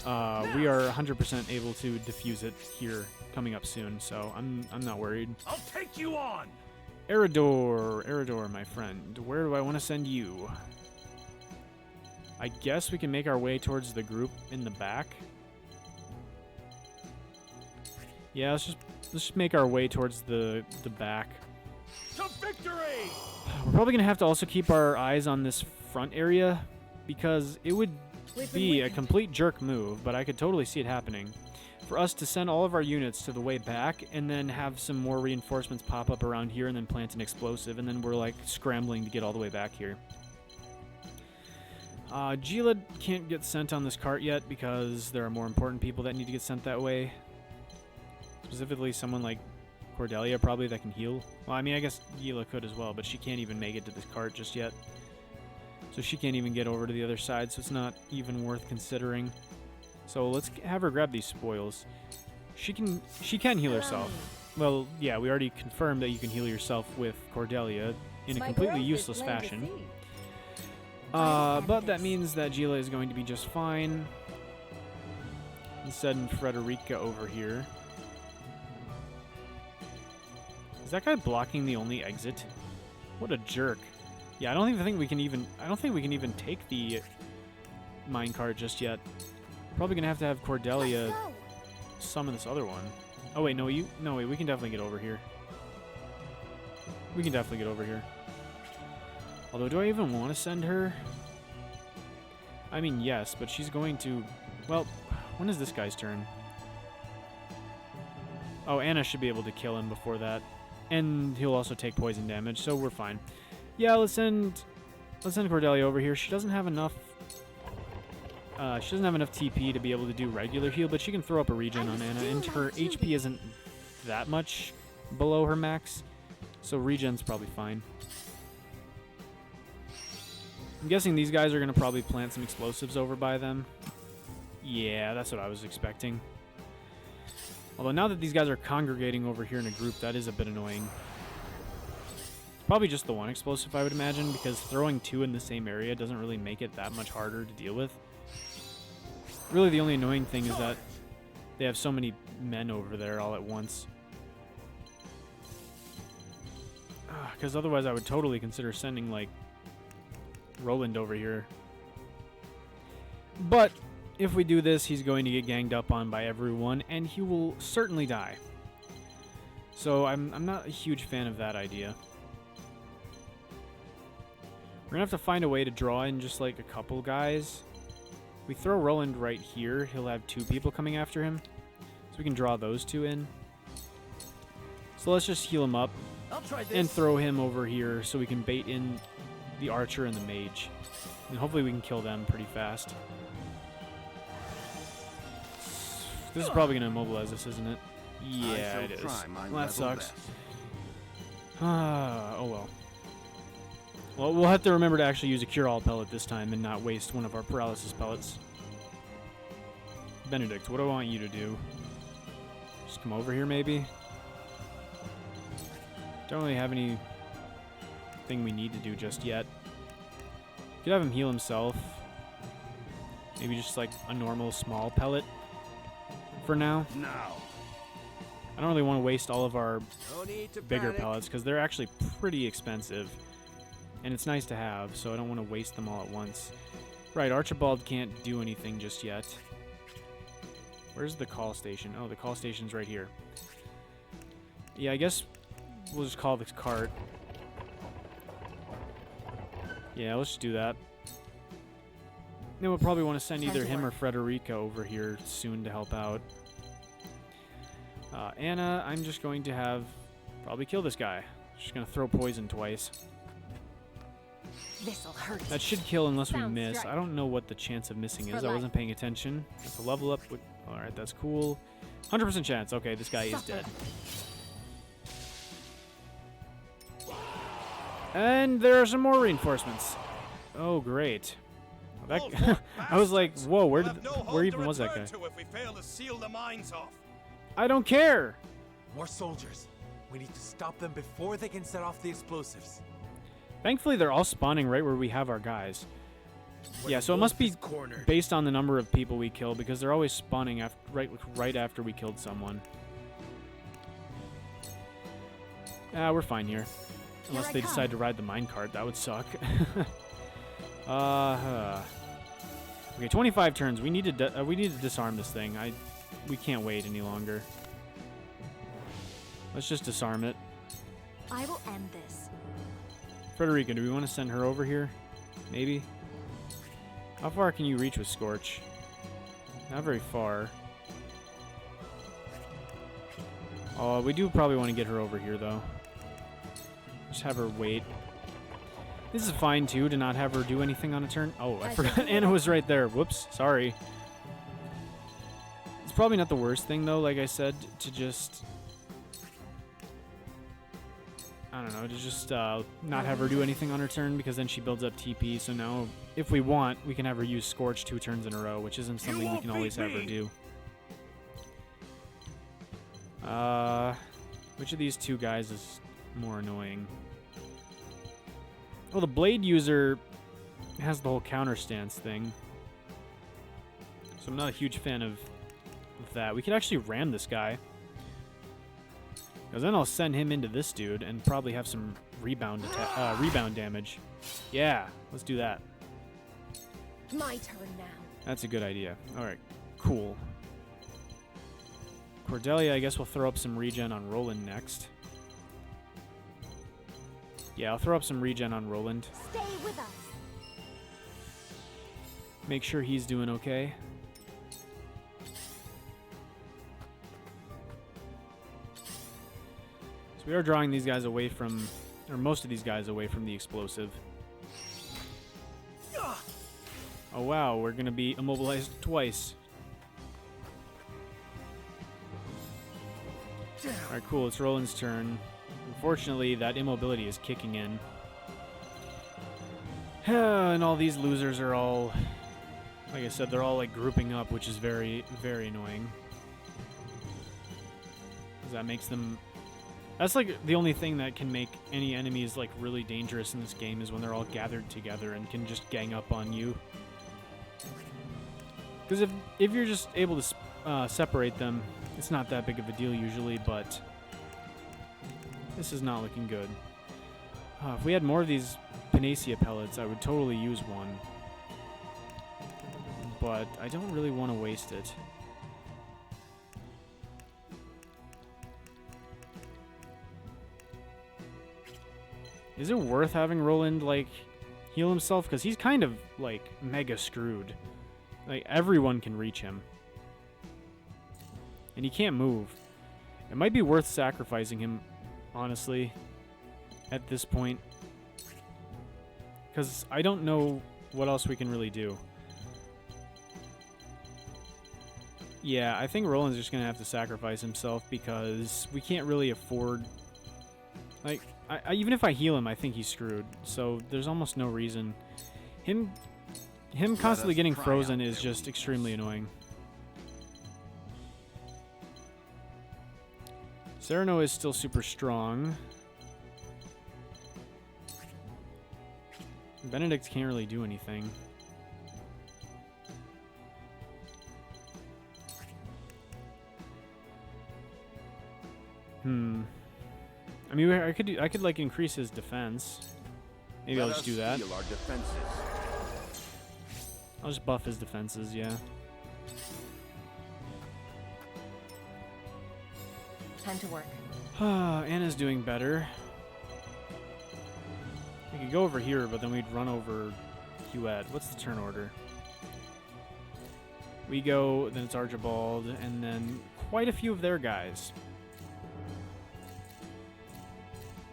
We are 100% able to defuse it here coming up soon, so I'm not worried.
I'll take you on.
Eridor, my friend. Where do I want to send you? I guess we can make our way towards the group in the back. Yeah, let's just make our way towards the back.
To victory!
We're probably gonna have to also keep our eyes on this front area because it would be a complete jerk move, but I could totally see it happening. For us to send all of our units to the way back and then have some more reinforcements pop up around here and then plant an explosive, and then we're like scrambling to get all the way back here. Gila can't get sent on this cart yet because there are more important people that need to get sent that way. Specifically someone like Cordelia probably that can heal. Well, I mean, I guess Gila could as well, but she can't even make it to this cart just yet. So she can't even get over to the other side, so it's not even worth considering. So let's have her grab these spoils. She can heal herself. Well, yeah, we already confirmed that you can heal yourself with Cordelia in a completely useless fashion. But that means that Gila is going to be just fine. Let's send Frederica over here. Is that guy blocking the only exit? What a jerk. Yeah, I don't think we can even take the minecart just yet. Probably gonna have to have Cordelia summon this other one. Oh wait, no, wait, we can definitely get over here. We can definitely get over here. Although, do I even want to send her? I mean, yes, but she's going to... Well, when is this guy's turn? Oh, Anna should be able to kill him before that. And he'll also take poison damage, so we're fine. Yeah, let's send Cordelia over here. She doesn't have enough... she doesn't have enough TP to be able to do regular heal, but she can throw up a regen on Anna, and her HP isn't that much below her max, so regen's probably fine. I'm guessing these guys are going to probably plant some explosives over by them. Yeah, that's what I was expecting. Although now that these guys are congregating over here in a group, that is a bit annoying. Probably just the one explosive, I would imagine, because throwing two in the same area doesn't really make it that much harder to deal with. Really, the only annoying thing is that they have so many men over there all at once. Because otherwise I would totally consider sending, like, Roland over here. But if we do this, he's going to get ganged up on by everyone, and he will certainly die. So I'm not a huge fan of that idea. We're going to have to find a way to draw in just, like, a couple guys. We throw Roland right here, he'll have two people coming after him. So we can draw those two in. So let's just heal him up and throw him over here so we can bait in the archer and the mage. And hopefully we can kill them pretty fast. This is probably going to immobilize us, isn't it? Yeah, it is. Well, that sucks. Oh well. Well, we'll have to remember to actually use a cure-all pellet this time and not waste one of our paralysis pellets. Benedict, what do I want you to do? Just come over here, maybe? Don't really have anything we need to do just yet. Could have him heal himself. Maybe just like a normal small pellet for now.
Now.
I don't really want to waste all of our
No need to
bigger
panic.
pellets because they're actually pretty expensive. And it's nice to have, so I don't want to waste them all at once. Right, Archibald can't do anything just yet. Where's the call station? Oh, the call station's right here. Yeah, I guess we'll just call this cart. Yeah, let's just do that. Then we'll probably want to send either him or Frederica over here soon to help out. Anna, I'm just going to have probably kill this guy. Just going to throw poison twice.
This'll hurt.
That should kill unless we
Sounds
miss.
right.
I don't know what the chance of missing is.
For
I wasn't paying attention. It's a level up. Alright, that's cool. 100% chance. Okay, this guy is dead. And there are some more reinforcements. Oh, great. That, I was like, whoa, where even was that guy?
If we fail to seal the mines off.
I don't care.
More soldiers. We need to stop them before they can set off the explosives.
Thankfully, they're all spawning right where we have our guys. Yeah, so it must be based on the number of people we kill because they're always spawning right after we killed someone. We're fine here. Unless they decide to ride the minecart, that would suck. Okay, 25 turns. We need to disarm this thing. We can't wait any longer. Let's just disarm it.
I will end this.
Frederica, do we want to send her over here? Maybe? How far can you reach with Scorch? Not very far. Oh, we do probably want to get her over here, though. Just have her wait. This is fine, too, to not have her do anything on a turn. Oh, I forgot Anna was right there. Whoops, sorry. It's probably not the worst thing, though, like I said, to just... I don't know, to just not have her do anything on her turn, because then she builds up TP, so now, if we want, we can have her use Scorch 2 turns in a row, which isn't something we can always have her do. Which of these two guys is more annoying? Well, the blade user has the whole counter stance thing. So I'm not a huge fan of that. We could actually ram this guy. Because then I'll send him into this dude and probably have some rebound damage. Yeah, let's do that.
My turn now.
That's a good idea. Alright, cool. Cordelia, I guess we'll throw up some regen on Roland next. Yeah, I'll throw up some regen on Roland.
Stay with us.
Make sure he's doing okay. So we are drawing these guys away from, or most of these guys away from the explosive. Oh wow, we're gonna be immobilized twice. Alright, cool, it's Roland's turn. Unfortunately, that immobility is kicking in. And all these losers are all, like I said, they're all like grouping up, which is very, very annoying. Because that makes them... That's like the only thing that can make any enemies like really dangerous in this game is when they're all gathered together and can just gang up on you. Because if you're just able to separate them, it's not that big of a deal usually, but this is not looking good. If we had more of these Panacea pellets, I would totally use one. But I don't really want to waste it. Is it worth having Roland, like, heal himself? Because he's kind of, like, mega screwed. Like, everyone can reach him. And he can't move. It might be worth sacrificing him, honestly, at this point. Because I don't know what else we can really do. Yeah, I think Roland's just going to have to sacrifice himself because we can't really afford... Like, even if I heal him, I think he's screwed. So there's almost no reason. Him constantly getting frozen is just extremely annoying. Serenoa is still super strong. Benedict can't really do anything. I mean, I could like increase his defense. Maybe I'll just do that.
Our defenses.
I'll just buff his defenses, yeah.
Time to work.
Anna's doing better. We could go over here, but then we'd run over Huette. What's the turn order? We go, then it's Archibald, and then quite a few of their guys.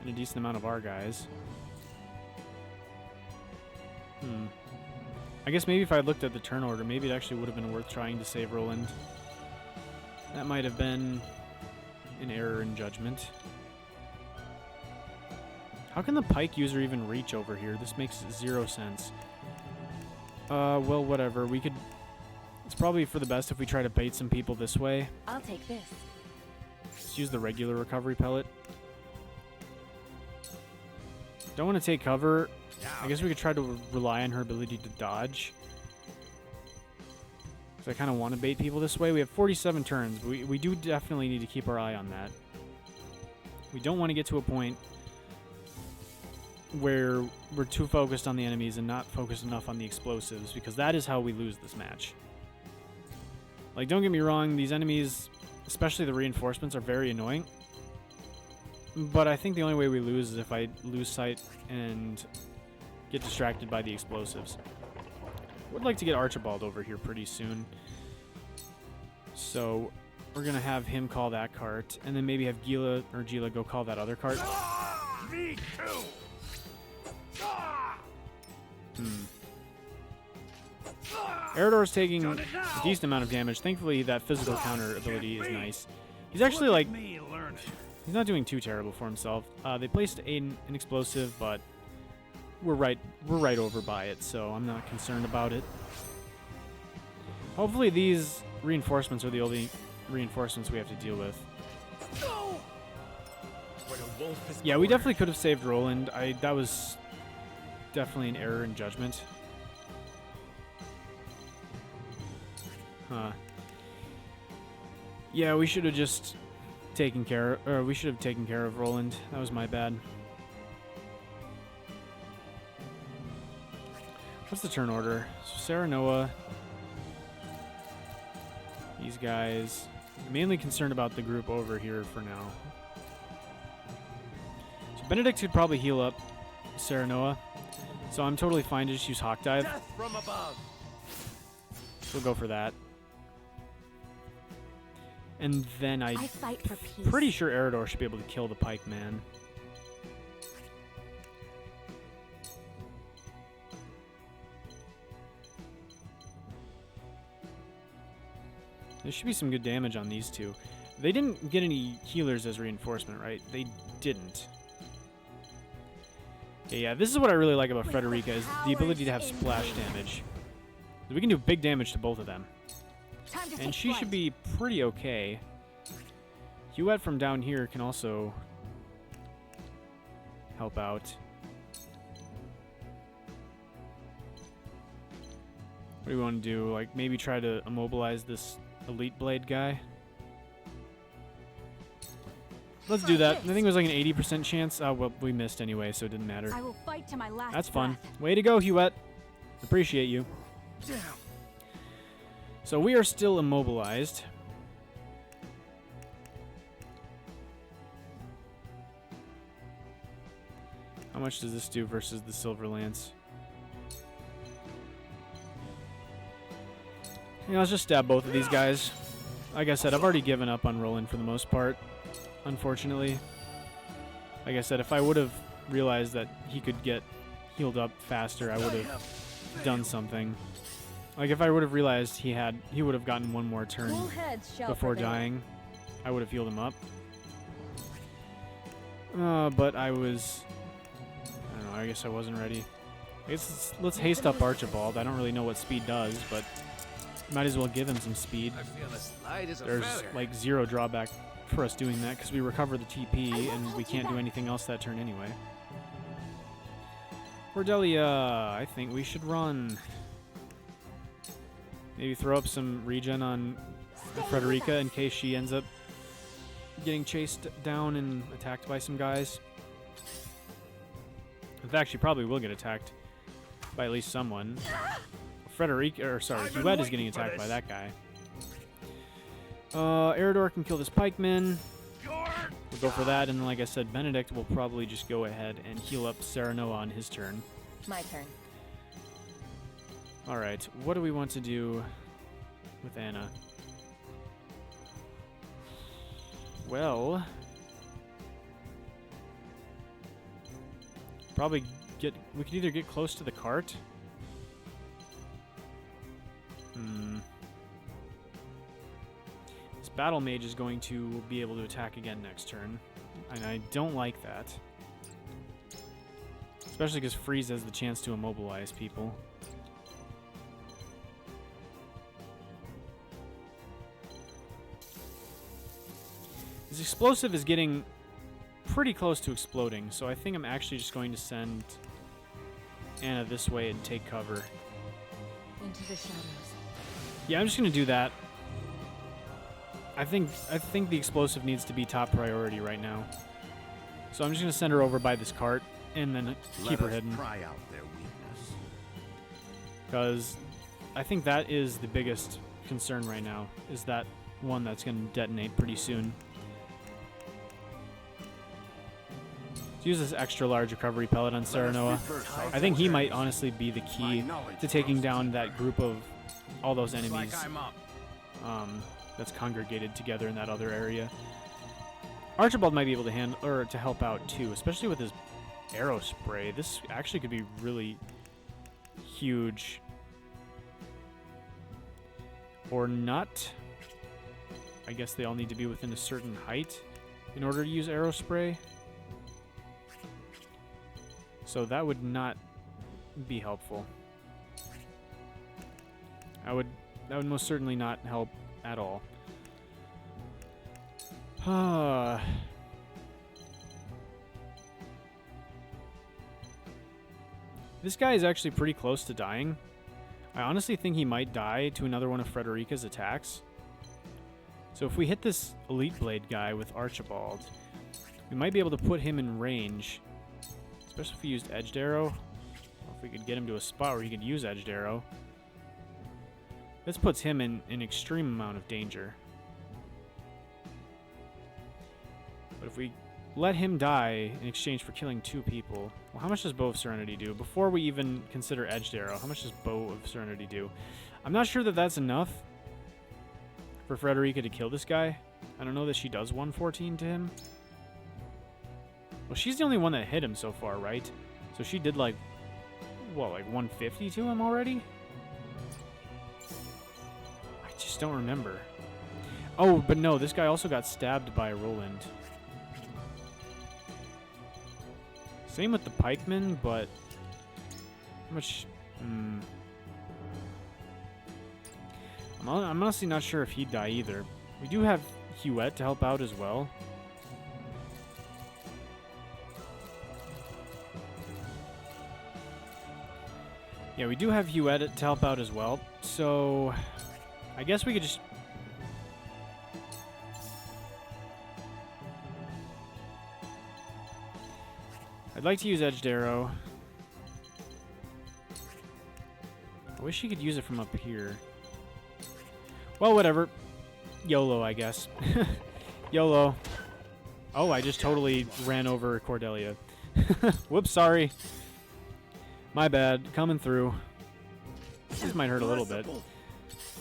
And a decent amount of our guys. I guess maybe if I looked at the turn order, maybe it actually would have been worth trying to save Roland. That might have been an error in judgment. How can the pike user even reach over here? This makes 0 sense. Well, whatever. We could... It's probably for the best if we try to bait some people this way.
I'll take this.
Let's use the regular recovery pellet. Don't want to take cover. I guess we could try to rely on her ability to dodge. Because I kind of want to bait people this way. We have 47 turns. We do definitely need to keep our eye on that. We don't want to get to a point where we're too focused on the enemies and not focused enough on the explosives, because that is how we lose this match. Like, don't get me wrong, these enemies, especially the reinforcements, are very annoying. But I think the only way we lose is if I lose sight and get distracted by the explosives. Would like to get Archibald over here pretty soon. So we're going to have him call that cart, and then maybe have Gila go call that other cart.
Me too.
Eridor's taking a decent amount of damage. Thankfully, that physical counter ability is nice. He's actually, like, he's not doing too terrible for himself. They placed an explosive, but we're right over by it, so I'm not concerned about it. Hopefully these reinforcements are the only reinforcements we have to deal with. Yeah, we definitely could have saved Roland. That was definitely an error in judgment. Yeah, we should have just taken care of Roland. That was my bad. What's the turn order? So Serenoa. These guys. I'm mainly concerned about the group over here for now. So Benedict could probably heal up Serenoa. So I'm totally fine to just use Hawk Dive.
Death from above.
We'll go for that. And then
I fight for peace.
Pretty sure Eridor should be able to kill the pike man. There should be some good damage on these two. They didn't get any healers as reinforcement, right? They didn't. Yeah, this is what I really like about Frederica, is the ability to have splash damage. We can do big damage to both of them. And she should be pretty okay. Huette from down here can also help out. What do we want to do? Like, maybe try to immobilize this Elite Blade guy? Let's do that. I think it was like an 80% chance. Well, we missed anyway, so it didn't matter.
I will fight to my last
That's fun.
breath.
Way to go, Huette. Appreciate you.
Damn.
So we are still immobilized. How much does this do versus the Silver Lance? Yeah, let's just stab both of these guys. Like I said, I've already given up on Roland for the most part, unfortunately. Like I said, if I would have realized that he could get healed up faster, I would have done something. Like, if I would have realized he would have gotten one more turn
Cool heads shall
before
prevail.
dying, I would have healed him up. But I was... I don't know, I guess I wasn't ready. I guess let's haste up Archibald. I don't really know what speed does, but might as well give him some speed.
I feel as light as a
There's
feather.
like zero drawback for us doing that because we recover the TP and we can't do anything else that turn anyway. Cordelia, I think we should run. Maybe throw up some regen on Frederica in case she ends up getting chased down and attacked by some guys. In fact, she probably will get attacked by at least someone. Huet is getting attacked by that guy. Eridor can kill this pikeman. We'll go for that, and then, like I said, Benedict will probably just go ahead and heal up Serenoa on his turn.
My turn.
Alright, what do we want to do with Anna? Well... we could either get close to the cart. This battle mage is going to be able to attack again next turn, and I don't like that. Especially because Freeze has the chance to immobilize people. This explosive is getting pretty close to exploding, so I think I'm actually just going to send Anna this way and take cover.
Into the shadows.
Yeah, I'm just going to do that. I think the explosive needs to be top priority right now. So I'm just going to send her over by this cart and then keep her hidden.
Try out their weakness.
Because I think that is the biggest concern right now, is that one that's going to detonate pretty soon. Let's use this extra large recovery pellet on Serenoa. I think he might honestly be the key to taking down that group of all those enemies that's congregated together in that other area. Archibald might be able to help out too, especially with his arrow spray. This actually could be really huge. Or not. I guess they all need to be within a certain height in order to use arrow spray. So that would not be helpful. That would most certainly not help at all. This guy is actually pretty close to dying. I honestly think he might die to another one of Frederica's attacks. So if we hit this Elite Blade guy with Archibald, we might be able to put him in range. Especially if we used Edged Arrow. Or if we could get him to a spot where he could use Edged Arrow. This puts him in an extreme amount of danger. But if we let him die in exchange for killing 2 people... Well, how much does Bow of Serenity do? Before we even consider Edged Arrow, how much does Bow of Serenity do? I'm not sure that that's enough for Frederica to kill this guy. I don't know that she does 114 to him. Well, she's the only one that hit him so far, right? So she did like, what, like 150 to him already? I just don't remember. Oh, but no, this guy also got stabbed by Roland. Same with the pikeman, but how much... I'm honestly not sure if he'd die either. We do have Huet to help out as well. Yeah, we do have Huet to help out as well. So, I guess we could just... I'd like to use Edged Arrow. I wish you could use it from up here. Well, whatever. YOLO, I guess. YOLO. Oh, I just totally ran over Cordelia. Whoops, sorry. My bad. Coming through. This might hurt a little bit.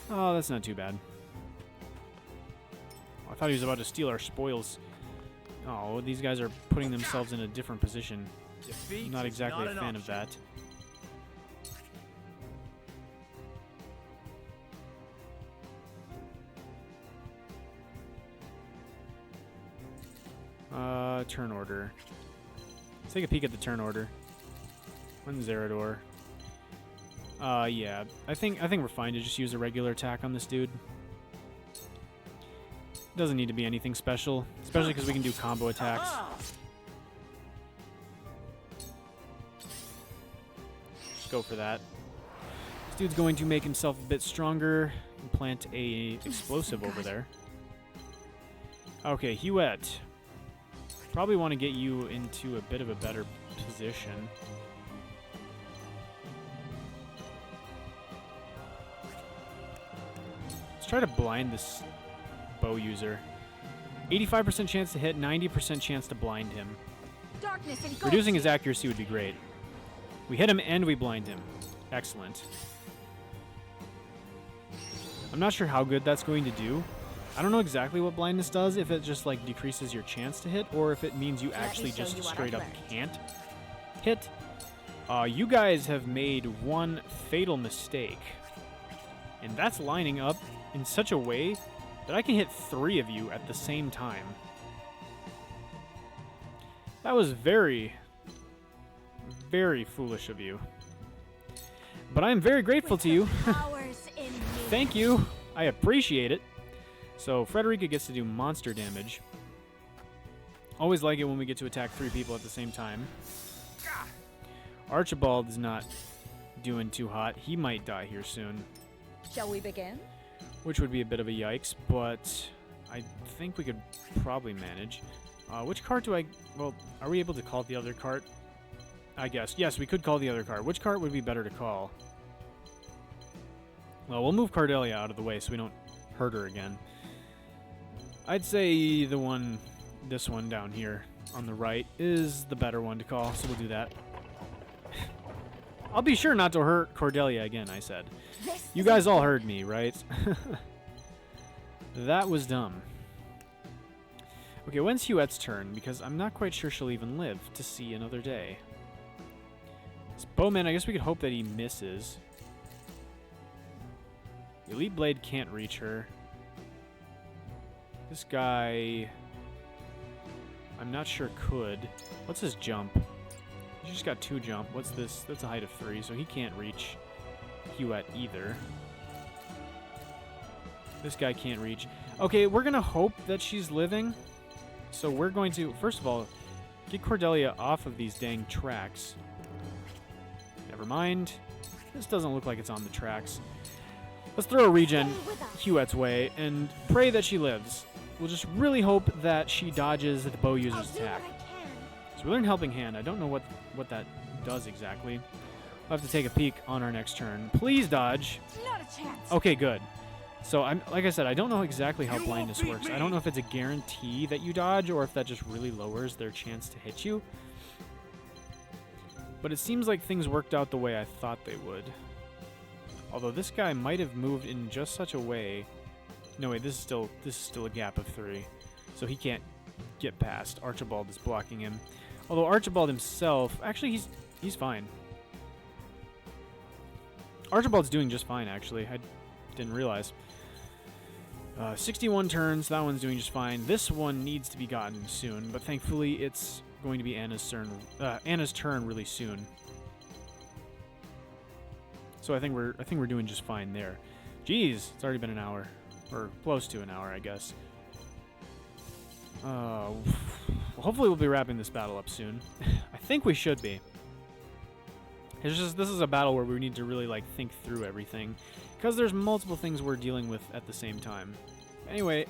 Oh, that's not too bad. I thought he was about to steal our spoils. Oh, these guys are putting themselves in a different position. I'm not exactly a fan of that. Turn order. Let's take a peek at the turn order. One Zerador. Yeah. I think we're fine to just use a regular attack on this dude. Doesn't need to be anything special, especially because we can do combo attacks. Just go for that. This dude's going to make himself a bit stronger and plant a explosive over there. Okay, Huette. Probably want to get you into a bit of a better position. Let's try to blind this bow user. 85% chance to hit, 90% chance to blind him.
Darkness and
Reducing his accuracy would be great. We hit him and we blind him. Excellent. I'm not sure how good that's going to do. I don't know exactly what blindness does, if it just like decreases your chance to hit, or if it means you actually just straight up can't hit. You guys have made one fatal mistake. And that's lining up in such a way that I can hit 3 of you at the same time. That was very, very foolish of you. But I'm very grateful to you. Thank you. I appreciate it. So Frederica gets to do monster damage. Always like it when we get to attack 3 people at the same time. Archibald is not doing too hot. He might die here soon.
Shall we begin?
Which would be a bit of a yikes, but I think we could probably manage. Which cart do I... Well, are we able to call the other cart? I guess. Yes, we could call the other cart. Which cart would be better to call? Well, we'll move Cordelia out of the way so we don't hurt her again. I'd say this one down here on the right is the better one to call, so we'll do that. I'll be sure not to hurt Cordelia again, I said. You guys all heard me, right? That was dumb. Okay, when's Huette's turn? Because I'm not quite sure she'll even live to see another day. This Bowman, I guess we could hope that he misses. Elite Blade can't reach her. This guy... I'm not sure could. What's his jump? He's just got 2 jump. What's this? That's a height of 3, so he can't reach Huette either. This guy can't reach. Okay, we're going to hope that she's living. So we're going to, first of all, get Cordelia off of these dang tracks. Never mind. This doesn't look like it's on the tracks. Let's throw a regen Huette's way and pray that she lives. We'll just really hope that she dodges the bow user's attack. So we learned Helping Hand. I don't know what that does exactly. We'll have to take a peek on our next turn. Please dodge.
Not a chance.
Okay, good. So, like I said, I don't know exactly how blindness works. I don't know if it's a guarantee that you dodge or if that just really lowers their chance to hit you. But it seems like things worked out the way I thought they would. Although this guy might have moved in just such a way... No, wait, this is still a gap of 3. So he can't get past. Archibald is blocking him. Although Archibald himself... Actually, he's fine. Archibald's doing just fine, actually. I didn't realize. 61 turns. That one's doing just fine. This one needs to be gotten soon, but thankfully it's going to be Anna's turn really soon. So I think we're doing just fine there. Jeez, it's already been an hour, or close to an hour, I guess. Well, hopefully we'll be wrapping this battle up soon. I think we should be. It's just this is a battle where we need to really like think through everything, because there's multiple things we're dealing with at the same time. Anyway,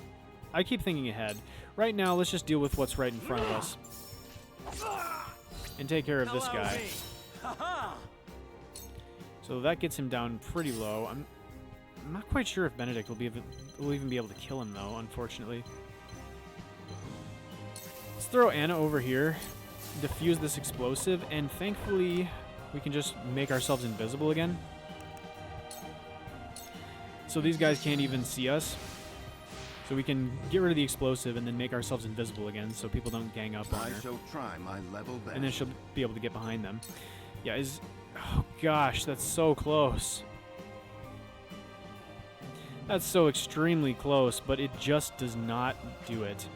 I keep thinking ahead. Right now, let's just deal with what's right in front of us and take care of this guy. So that gets him down pretty low. I'm not quite sure if Benedict will even be able to kill him, though, unfortunately. Let's throw Anna over here, defuse this explosive, and thankfully we can just make ourselves invisible again. So these guys can't even see us. So we can get rid of the explosive and then make ourselves invisible again so people don't gang up on her.
I shall try my level best.
And then she'll be able to get behind them. Yeah, oh gosh, that's so close. That's so extremely close, but it just does not do it.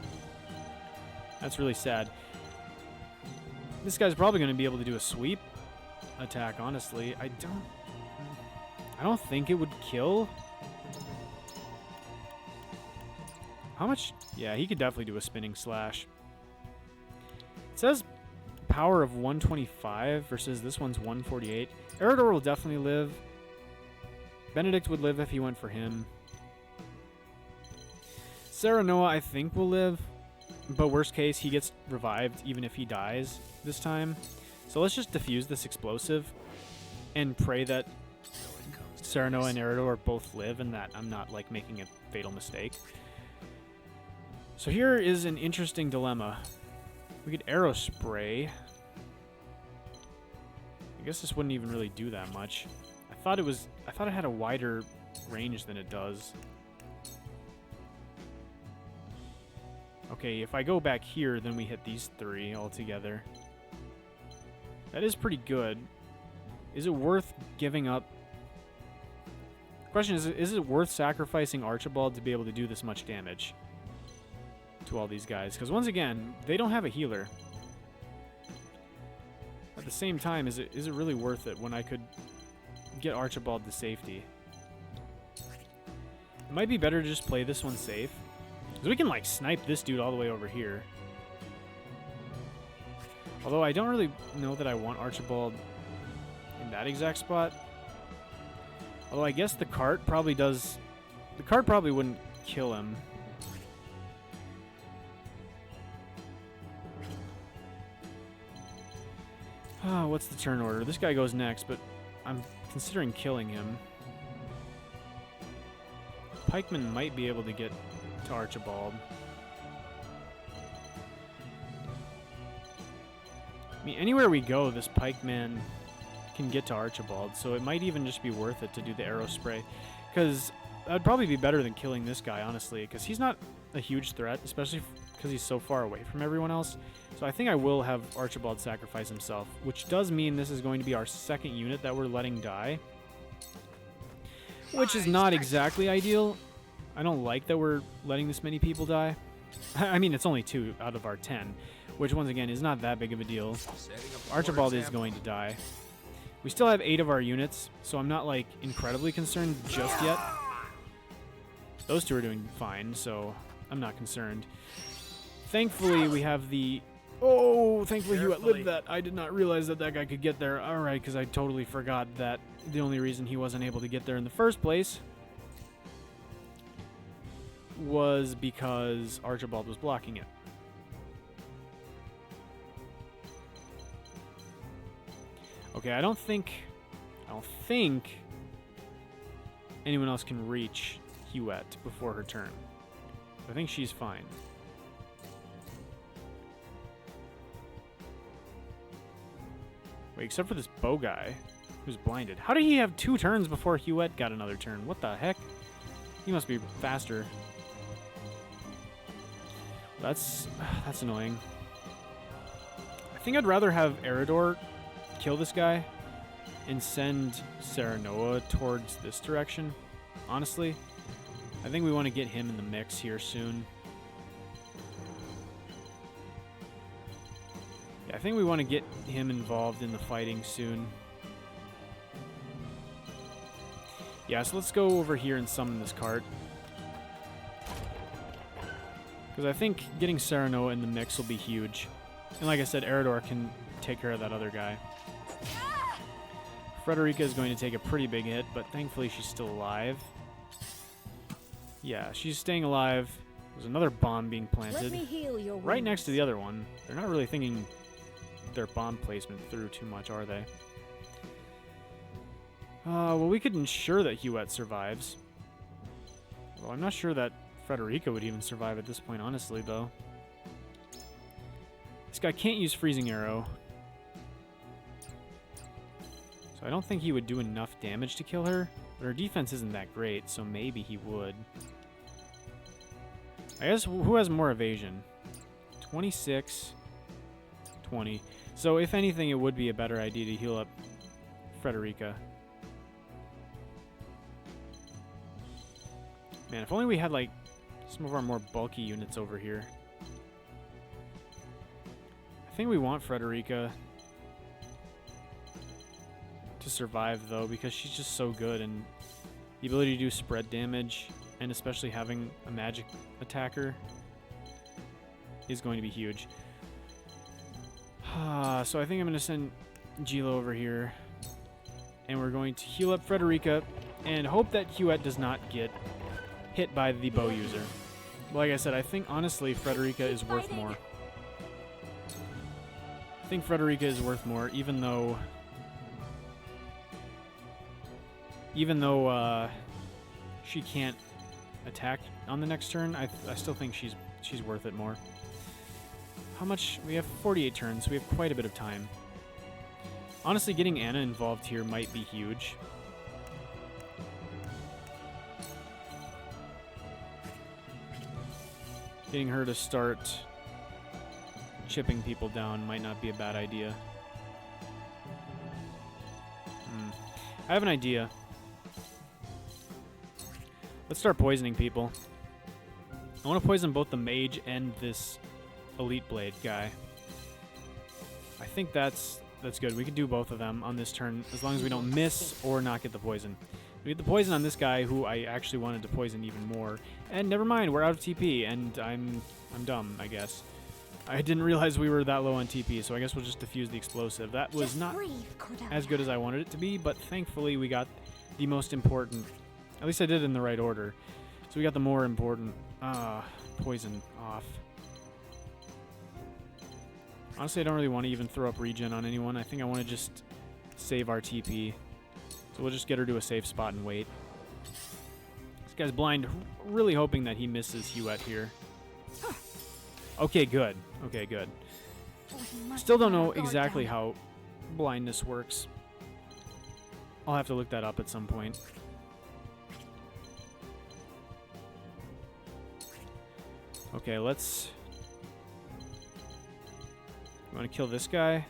That's really sad. This guy's probably going to be able to do a sweep attack, honestly. I don't think it would kill. How much? Yeah, he could definitely do a spinning slash. It says power of 125 versus this one's 148. Eridor will definitely live. Benedict would live if he went for him. Serenoa, I think, will live. But worst case, he gets revived even if he dies this time. So let's just defuse this explosive and pray that Serenoa and Eridor both live and that I'm not, like, making a fatal mistake. So here is an interesting dilemma. We could arrow spray. I guess this wouldn't even really do that much. I thought it had a wider range than it does. Okay, if I go back here, then we hit these three all together. That is pretty good. Is it worth giving up? The question is it worth sacrificing Archibald to be able to do this much damage to all these guys? Because once again, they don't have a healer. At the same time, is it really worth it when I could get Archibald to safety? It might be better to just play this one safe. Because we can, like, snipe this dude all the way over here. Although I don't really know that I want Archibald in that exact spot. Although I guess the cart probably does... The cart probably wouldn't kill him. What's the turn order? This guy goes next, but I'm considering killing him. Pikeman might be able to get to Archibald. I mean, anywhere we go, this pikeman can get to Archibald, so it might even just be worth it to do the arrow spray. Because that would probably be better than killing this guy, honestly, because he's not a huge threat, especially because he's so far away from everyone else. So I think I will have Archibald sacrifice himself, which does mean this is going to be our second unit that we're letting die. Which is not exactly ideal. I don't like that we're letting this many people die. I mean, it's only 2 out of our 10, which once again is not that big of a deal. Archibald is going to die. We still have 8 of our units, so I'm not, like, incredibly concerned just yet. Those 2 are doing fine, so I'm not concerned. Thankfully, we have the... Oh, thankfully you outlived that. I did not realize that that guy could get there. Alright, because I totally forgot that the only reason he wasn't able to get there in the first place was because Archibald was blocking it. Okay, I don't think anyone else can reach Huette before her turn. I think she's fine. Wait, except for this bow guy who's blinded. How did he have 2 turns before Huette got another turn? What the heck? He must be faster. That's annoying. I think I'd rather have Eridor kill this guy and send Serenoa towards this direction. Honestly, I think we want to get him in the mix here soon. Yeah, I think we want to get him involved in the fighting soon. Yeah, so let's go over here and summon this cart. Because I think getting Serenoa in the mix will be huge. And like I said, Eridor can take care of that other guy. Frederica is going to take a pretty big hit, but thankfully she's still alive. Yeah, she's staying alive. There's another bomb being planted.
Let me heal your wounds.
Right next to the other one. They're not really thinking their bomb placement through too much, are they? Well, we could ensure that Huette survives. Well, I'm not sure that Frederica would even survive at this point, honestly, though. This guy can't use Freezing Arrow. So I don't think he would do enough damage to kill her. But her defense isn't that great, so maybe he would. I guess who has more evasion? 26, 20. So if anything, it would be a better idea to heal up Frederica. Man, if only we had, like, some of our more bulky units over here. think we want Frederica to survive, though, because she's just so good, and the ability to do spread damage, and especially having a magic attacker, is going to be huge. So I think I'm going to send Gila over here, and we're going to heal up Frederica, and hope that Huette does not get hit by the bow user. Like I said, I think, honestly, Frederica is worth more. I think Frederica is worth more, even though she can't attack on the next turn. I still think she's worth it more. How much? We have 48 turns, so we have quite a bit of time. Honestly, getting Anna involved here might be huge. Getting her to start chipping people down might not be a bad idea. I have an idea. Let's start poisoning people. I want to poison both the mage and this elite blade guy. I think that's good. We can do both of them on this turn as long as we don't miss or not get the poison. We get the poison on this guy, who I actually wanted to poison even more. And never mind, we're out of TP, and I'm dumb, I guess. I didn't realize we were that low on TP, so I guess we'll just defuse the explosive. That was not as good as I wanted it to be, but thankfully we got the most important. At least I did it in the right order. So we got the more important poison off. Honestly, I don't really want to even throw up regen on anyone. I think I want to just save our TP. So we'll just get her to a safe spot and wait. This guy's blind, really hoping that he misses Huette here. Okay, good. Okay, good. Still don't know exactly how blindness works. I'll have to look that up at some point. Okay, let's... You want to kill this guy?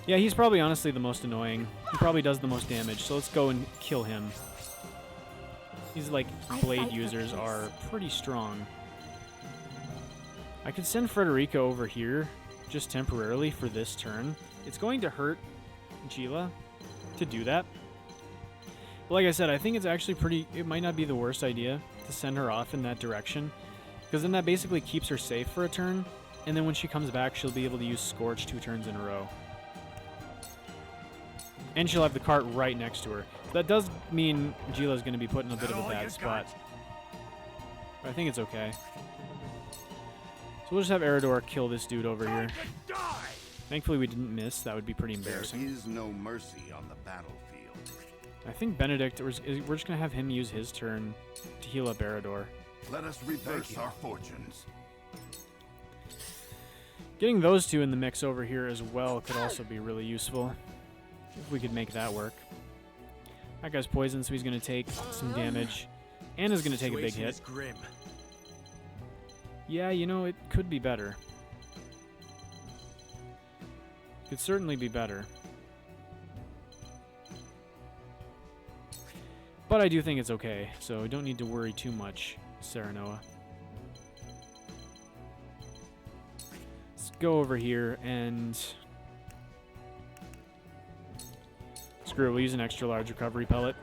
Yeah, he's probably honestly the most annoying. He probably does the most damage, so let's go and kill him. These, like, blade users are pretty strong. I could send Frederica over here just temporarily for this turn. It's going to hurt Gila to do that. But like I said, I think it's actually pretty... It might not be the worst idea to send her off in that direction, because then that basically keeps her safe for a turn, and then when she comes back, she'll be able to use Scorch 2 turns in a row. And she'll have the cart right next to her. That does mean Gila's going to be put in a bit of a bad spot. But I think it's okay. So we'll just have Eridor kill this dude over here. Thankfully we didn't miss. That would be pretty embarrassing.
There is no mercy on the battlefield.
I think Benedict, we're just going to have him use his turn to heal up Eridor.
Let us reverse our fortunes.
Getting those two in the mix over here as well could also be really useful. If we could make that work. That guy's poisoned, so he's going to take some damage. Anna's going to take a big hit.
Grim.
Yeah, you know, it could be better. Could certainly be better. But I do think it's okay, so we don't need to worry too much, Serenoa. Let's go over here and... Screw it, we'll use an extra large recovery pellet.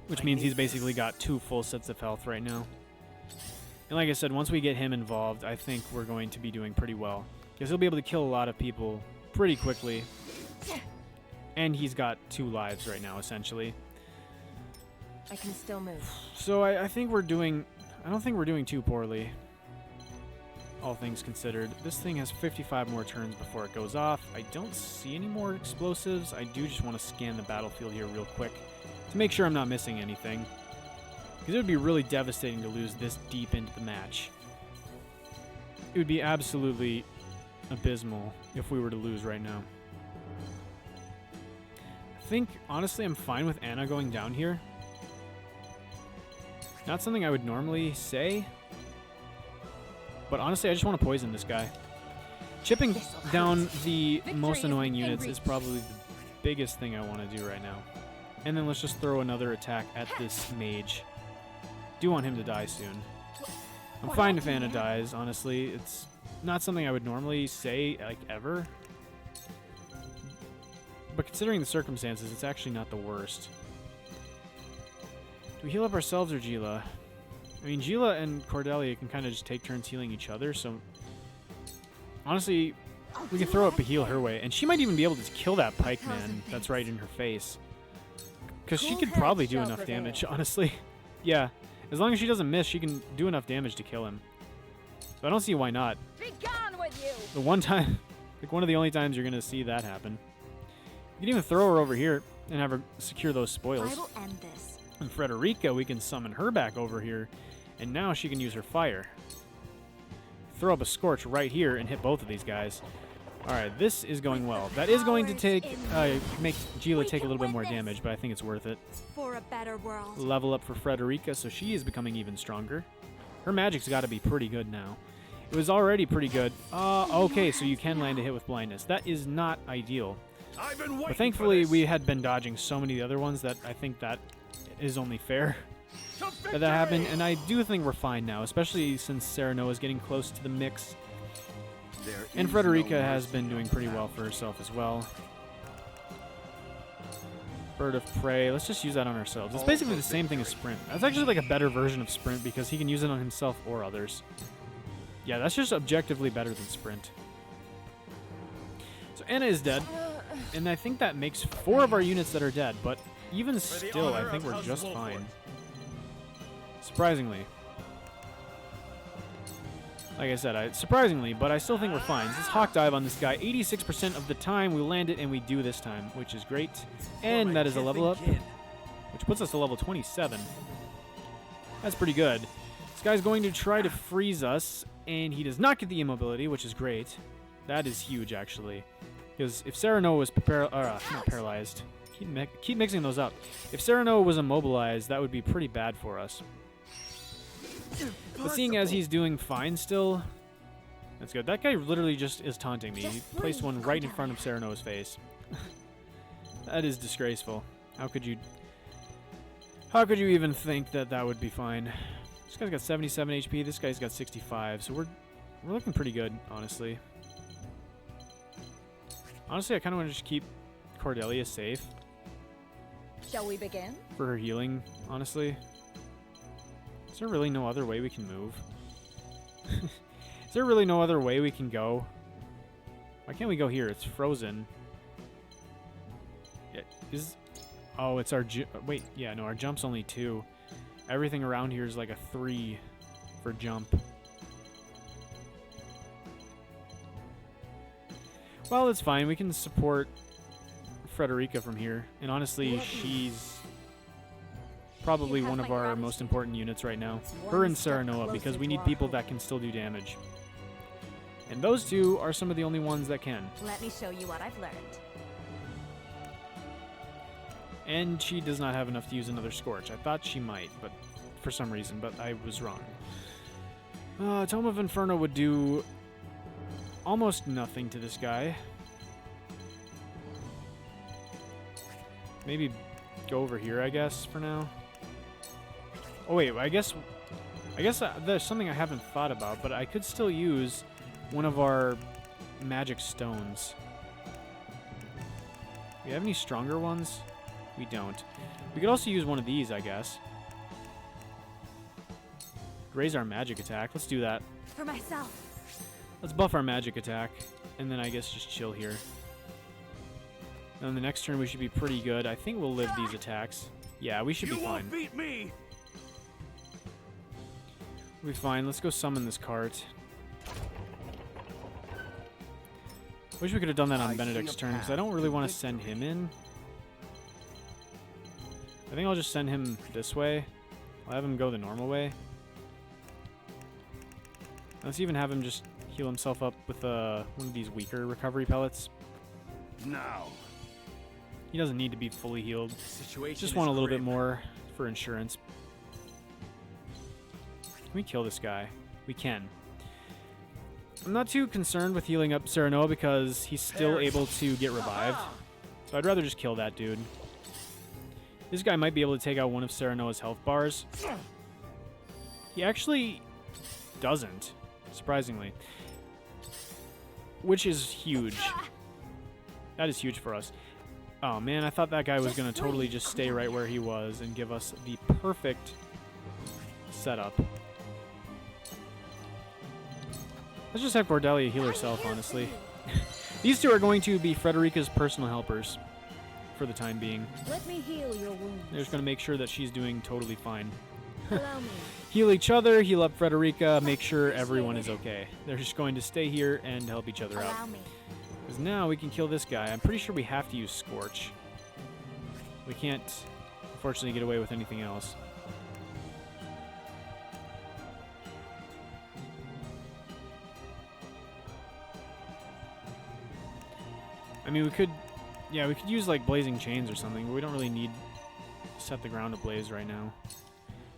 Which means he's basically got 2 full sets of health right now. And like I said, once we get him involved, I think we're going to be doing pretty well. Because he'll be able to kill a lot of people pretty quickly. And he's got 2 lives right now, essentially.
I can still move.
So I think we're doing... I don't think we're doing too poorly. All things considered. This thing has 55 more turns before it goes off. I don't see any more explosives. I do just want to scan the battlefield here real quick to make sure I'm not missing anything. Because it would be really devastating to lose this deep into the match. It would be absolutely abysmal if we were to lose right now. I think, honestly, I'm fine with Anna going down here. Not something I would normally say. But honestly, I just want to poison this guy. Chipping down the most annoying units is probably the biggest thing I want to do right now. And then let's just throw another attack at this mage. Do want him to die soon. I'm fine if Anna dies, honestly. It's not something I would normally say, like, ever. But considering the circumstances, it's actually not the worst. Do we heal up ourselves or Gila? I mean, Gila and Cordelia can kind of just take turns healing each other, so... Honestly, we can throw up a heal her way. And she might even be able to kill that pike man that's right in her face. Because she could probably do enough damage, honestly. Yeah, as long as she doesn't miss, she can do enough damage to kill him. So I don't see why not.
Be gone with you.
The one time, like one of the only times you're going to see that happen. You can even throw her over here and have her secure those spoils.
I will end this.
And Frederica, we can summon her back over here, and now she can use her fire. Throw up a Scorch right here and hit both of these guys. Alright, this is going well. That is going to take make Gila take a little bit more damage, but I think it's worth it.
For a better world.
Level up for Frederica, so she is becoming even stronger. Her magic's got to be pretty good now. It was already pretty good. Okay, so you can land a hit with blindness. That is not ideal. But thankfully, we had been dodging so many of the other ones that I think that is only fair that happened. And I do think we're fine now, especially since Serenoa is getting close to the mix. And Frederica has been doing pretty well for herself as well. Bird of Prey. Let's just use that on ourselves. It's basically the same thing as Sprint. That's actually like a better version of Sprint because he can use it on himself or others. Yeah, that's just objectively better than Sprint. So Anna is dead. And I think that makes 4 of our units that are dead, but even still, I think we're just fine. Surprisingly. Like I said, surprisingly, but I still think we're fine. This Hawk Dive on this guy, 86% of the time we land it, and we do this time, which is great. And that is a level up, which puts us to level 27. That's pretty good. This guy's going to try to freeze us, and he does not get the immobility, which is great. That is huge, actually. Because if Serenoa was not paralyzed, keep mixing those up. If Serenoa was immobilized, that would be pretty bad for us. But seeing as he's doing fine still, that's good. That guy literally just is taunting me. He placed one right in front of Serenoa's face. That is disgraceful. How could you even think that that would be fine? This guy's got 77 HP. This guy's got 65. So we're looking pretty good, honestly. Honestly, I kind of want to just keep Cordelia safe.
Shall we begin?
For her healing, honestly. Is there really no other way we can move? Is there really no other way we can go? Why can't we go here? It's frozen. Oh, it's our... Wait, yeah, no, our jump's only 2. Everything around here is like a 3 for jump. Well, it's fine. We can support Frederica from here. And honestly, she's probably one of our most important units right now. Her and Serenoa, because we need people that can still do damage. And those two are some of the only ones that can.
Let me show you what I've learned.
And she does not have enough to use another Scorch. I thought she might, but for some reason, but I was wrong. Tome of Inferno would do almost nothing to this guy. Maybe go over here, I guess, for now. Oh wait, I guess there's something I haven't thought about, but I could still use one of our magic stones. Do we have any stronger ones? We don't. We could also use one of these, I guess. Raise our magic attack. Let's do that.
For myself.
Let's buff our magic attack, and then I guess just chill here. And the next turn we should be pretty good. I think we'll live these attacks. Yeah, we should be fine.
You won't beat me.
We'll be fine. Let's go summon this cart. Wish we could have done that on Benedict's turn, because I don't really want to send him in. I think I'll just send him this way. I'll have him go the normal way. Let's even have him just heal himself up with one of these weaker recovery pellets.
Now.
He doesn't need to be fully healed.
Situation
Just want a little bit more for insurance. Can we kill this guy? We can. I'm not too concerned with healing up Serenoa because he's still able to get revived. So I'd rather just kill that dude. This guy might be able to take out one of Serenoa's health bars. He actually doesn't, surprisingly. Which is huge. That is huge for us. Oh man, I thought that guy was going to totally just stay right where he was and give us the perfect setup. Let's just have Cordelia heal herself, honestly. These two are going to be Frederica's personal helpers for the time being.
Let me heal your wounds.
They're just going to make sure that she's doing totally fine.
Allow me.
Heal each other, heal up Frederica, make sure everyone is okay. They're just going to stay here and help each other out.
Allow me.
Because now we can kill this guy. I'm pretty sure we have to use Scorch. We can't, unfortunately, get away with anything else. I mean, we could use, like, Blazing Chains or something, but we don't really need to set the ground ablaze right now.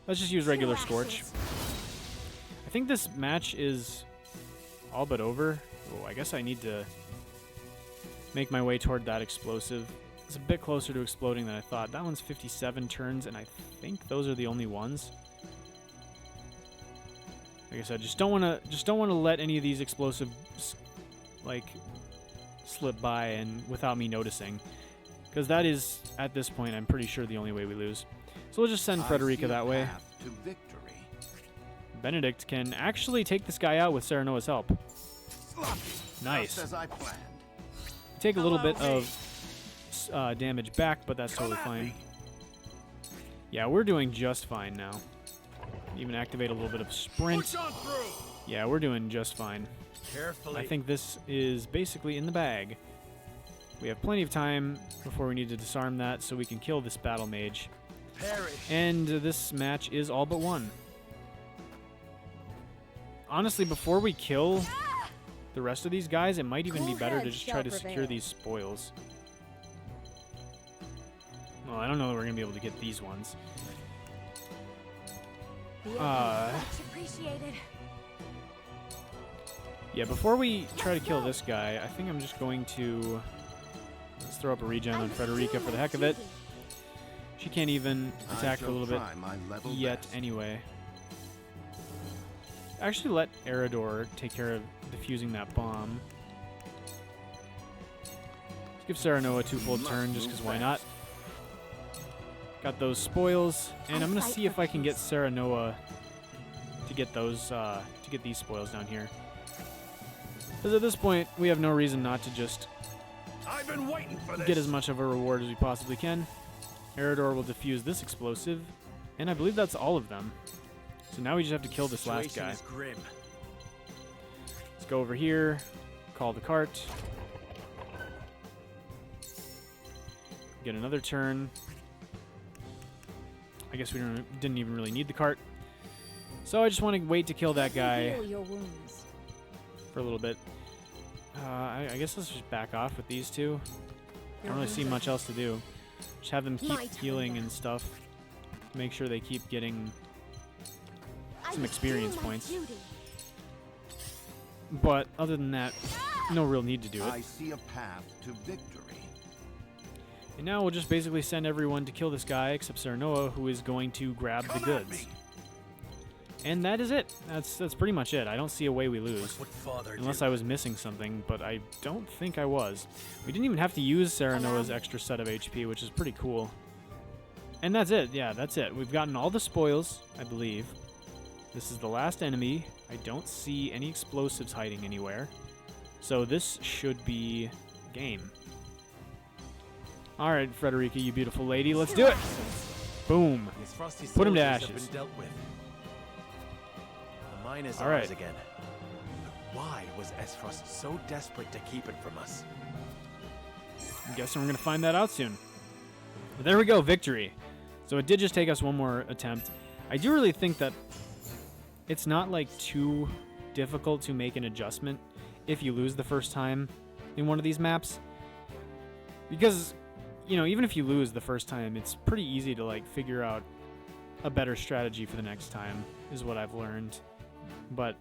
Let's just use regular Scorch. I think this match is all but over. Oh, I guess I need to make my way toward that explosive. It's a bit closer to exploding than I thought. That one's 57 turns, and I think those are the only ones. Like I said, just don't want to let any of these explosives, like, slip by and without me noticing, because that is, at this point, I'm pretty sure the only way we lose. So we'll just send Frederica that way.
To victory.
Benedict can actually take this guy out with Serenoa's help. Nice.
Just as I planned.
Take a little bit of damage back, but that's totally fine. Yeah, we're doing just fine now. Even activate a little bit of sprint. Yeah, we're doing just fine.
Carefully.
I think this is basically in the bag. We have plenty of time before we need to disarm that so we can kill this battle mage.
Perish.
And this match is all but won. Honestly, before we kill the rest of these guys, it might even be better to just try to secure these spoils. Well, I don't know that we're going to be able to get these ones.
Much appreciated.
Yeah, before we try to kill this guy, I think I'm just going to... Let's throw up a regen on Frederica for the heck of it. She can't even attack for a little bit yet anyway. Actually, let Eridor take care of defusing that bomb. Let's give Serenoa a two-fold turn, just because why not? Got those spoils, and I'm going to see if I can get Serenoa to get those, to get these spoils down here. Because at this point, we have no reason not to just
I've been waiting for this.
get as much of a reward as we possibly can. Eridor will defuse this explosive, and I believe that's all of them. So now we just have to kill this last guy.
Is grim.
Let's go over here, call the cart. Get another turn. I guess we didn't even really need the cart. So I just want to wait to kill that guy
Heal your wounds.
for a little bit. I guess let's just back off with these two. I don't really see much else to do. Just have them keep healing and stuff. Make sure they keep getting some experience points. But other than that, no real need to do it.
I see a path to victory.
And now we'll just basically send everyone to kill this guy except Serenoa, who is going to grab the goods. And that is it. That's pretty much it. I don't see a way we lose.
What father
Unless I was missing something, but I don't think I was. We didn't even have to use Serenoa's extra set of HP, which is pretty cool. And that's it. Yeah, that's it. We've gotten all the spoils, I believe. This is the last enemy. I don't see any explosives hiding anywhere. So this should be game. All right, Frederica, you beautiful lady. Let's do it. Boom.
Aesfrosti
Put him to
soldiers
ashes.
have been dealt with. The mine is
All
ours
right.
again. But why was Aesfrost so desperate to keep it from us?
I'm guessing we're going to find that out soon. But there we go, victory. So it did just take us one more attempt. I do really think that it's not like too difficult to make an adjustment if you lose the first time in one of these maps. Because, you know, even if you lose the first time, it's pretty easy to like figure out a better strategy for the next time, is what I've learned. But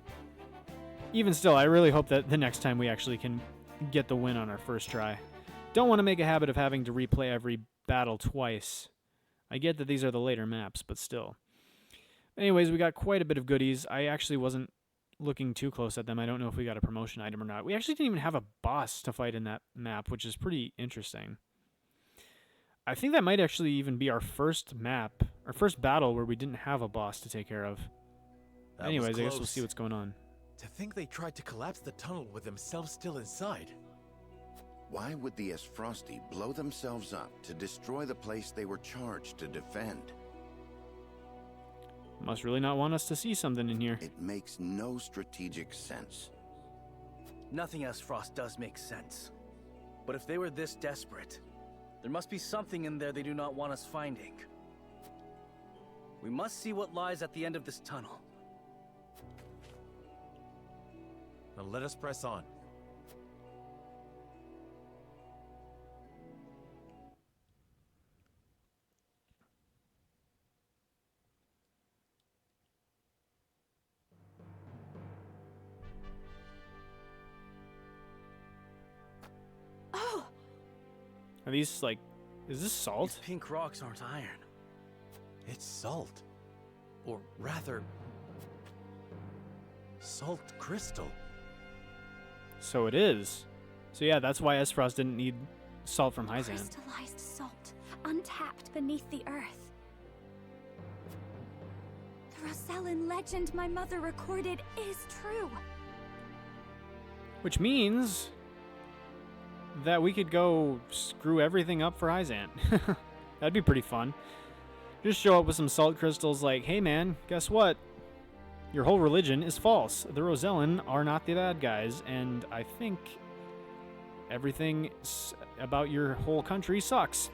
even still, I really hope that the next time we actually can get the win on our first try. Don't want to make a habit of having to replay every battle twice. I get that these are the later maps, but still. Anyways, we got quite a bit of goodies. I actually wasn't looking too close at them, I don't know if we got a promotion item or not. We actually didn't even have a boss to fight in that map, which is pretty interesting. I think that might actually even be our first map, our first battle where we didn't have a boss to take care of.
That was
Anyways, I guess we'll
close.
see what's going on.
To think they tried to collapse the tunnel with themselves still inside.
Why would the Aesfrosti blow themselves up to destroy the place they were charged to defend?
Must really not want us to see something in here.
It makes no strategic sense.
Nothing Aesfrost does make sense. But if they were this desperate, there must be something in there they do not want us finding. We must see what lies at the end of this tunnel.
Now let us press on.
Oh!
Are these, like, is this salt?
These pink rocks aren't iron.
It's salt. Or rather, salt crystal.
So it is. So yeah, that's why Aesfrost didn't need salt from Hyzan.
Crystallized salt, untapped beneath the earth. The Rosellan legend my mother recorded is true.
Which means that we could go screw everything up for Hyzan. That'd be pretty fun. Just show up with some salt crystals like, hey man, guess what? Your whole religion is false. The Rosellan are not the bad guys, and I think everything about your whole country sucks.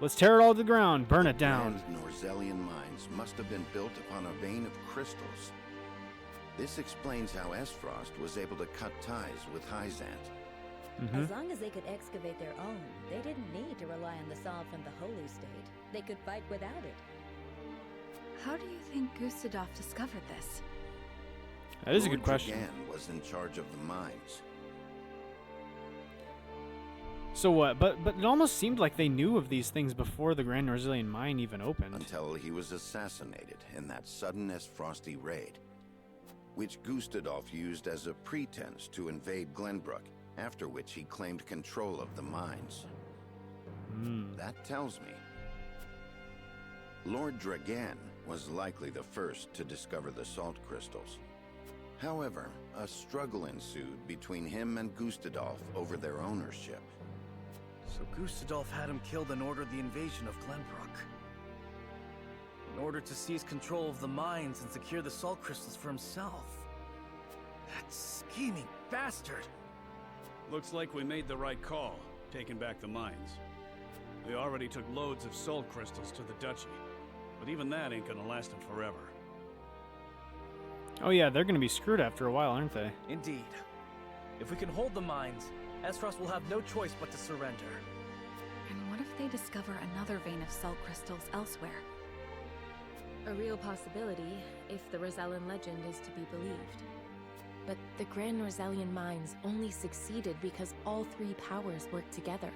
Let's tear it all to the ground, burn it down.
Grand Norzelian mines must have been built upon a vein of crystals. This explains how Aesfrost was able to cut ties with Hyzant.
Mm-hmm.
As long as they could excavate their own, they didn't need to rely on the salt from the Holy State. They could fight without it.
How do you think Gustadov discovered this?
That is a
Lord
good question.
Dragan was in charge of the mines.
So what? But it almost seemed like they knew of these things before the Grand Norzelian Mine even opened.
Until he was assassinated in that sudden Aesfrosti raid, which Gustadov used as a pretense to invade Glenbrook, after which he claimed control of the mines. That tells me Lord Dragan was likely the first to discover the salt crystals. However, a struggle ensued between him and Gustadov over their ownership.
So Gustadolf had him killed in order of the invasion of Glenbrook. In order to seize control of the mines and secure the salt crystals for himself. That scheming bastard!
Looks like we made the right call, taking back the mines. We already took loads of salt crystals to the duchy, but even that ain't gonna last them forever.
Oh yeah, they're gonna be screwed after a while, aren't they?
Indeed. If we can hold the mines, Aesfrost will have no choice but to surrender.
And what if they discover another vein of salt crystals elsewhere? A real possibility, if the Rosellan legend is to be believed. But the Grand Norzelian mines only succeeded because all three powers worked together.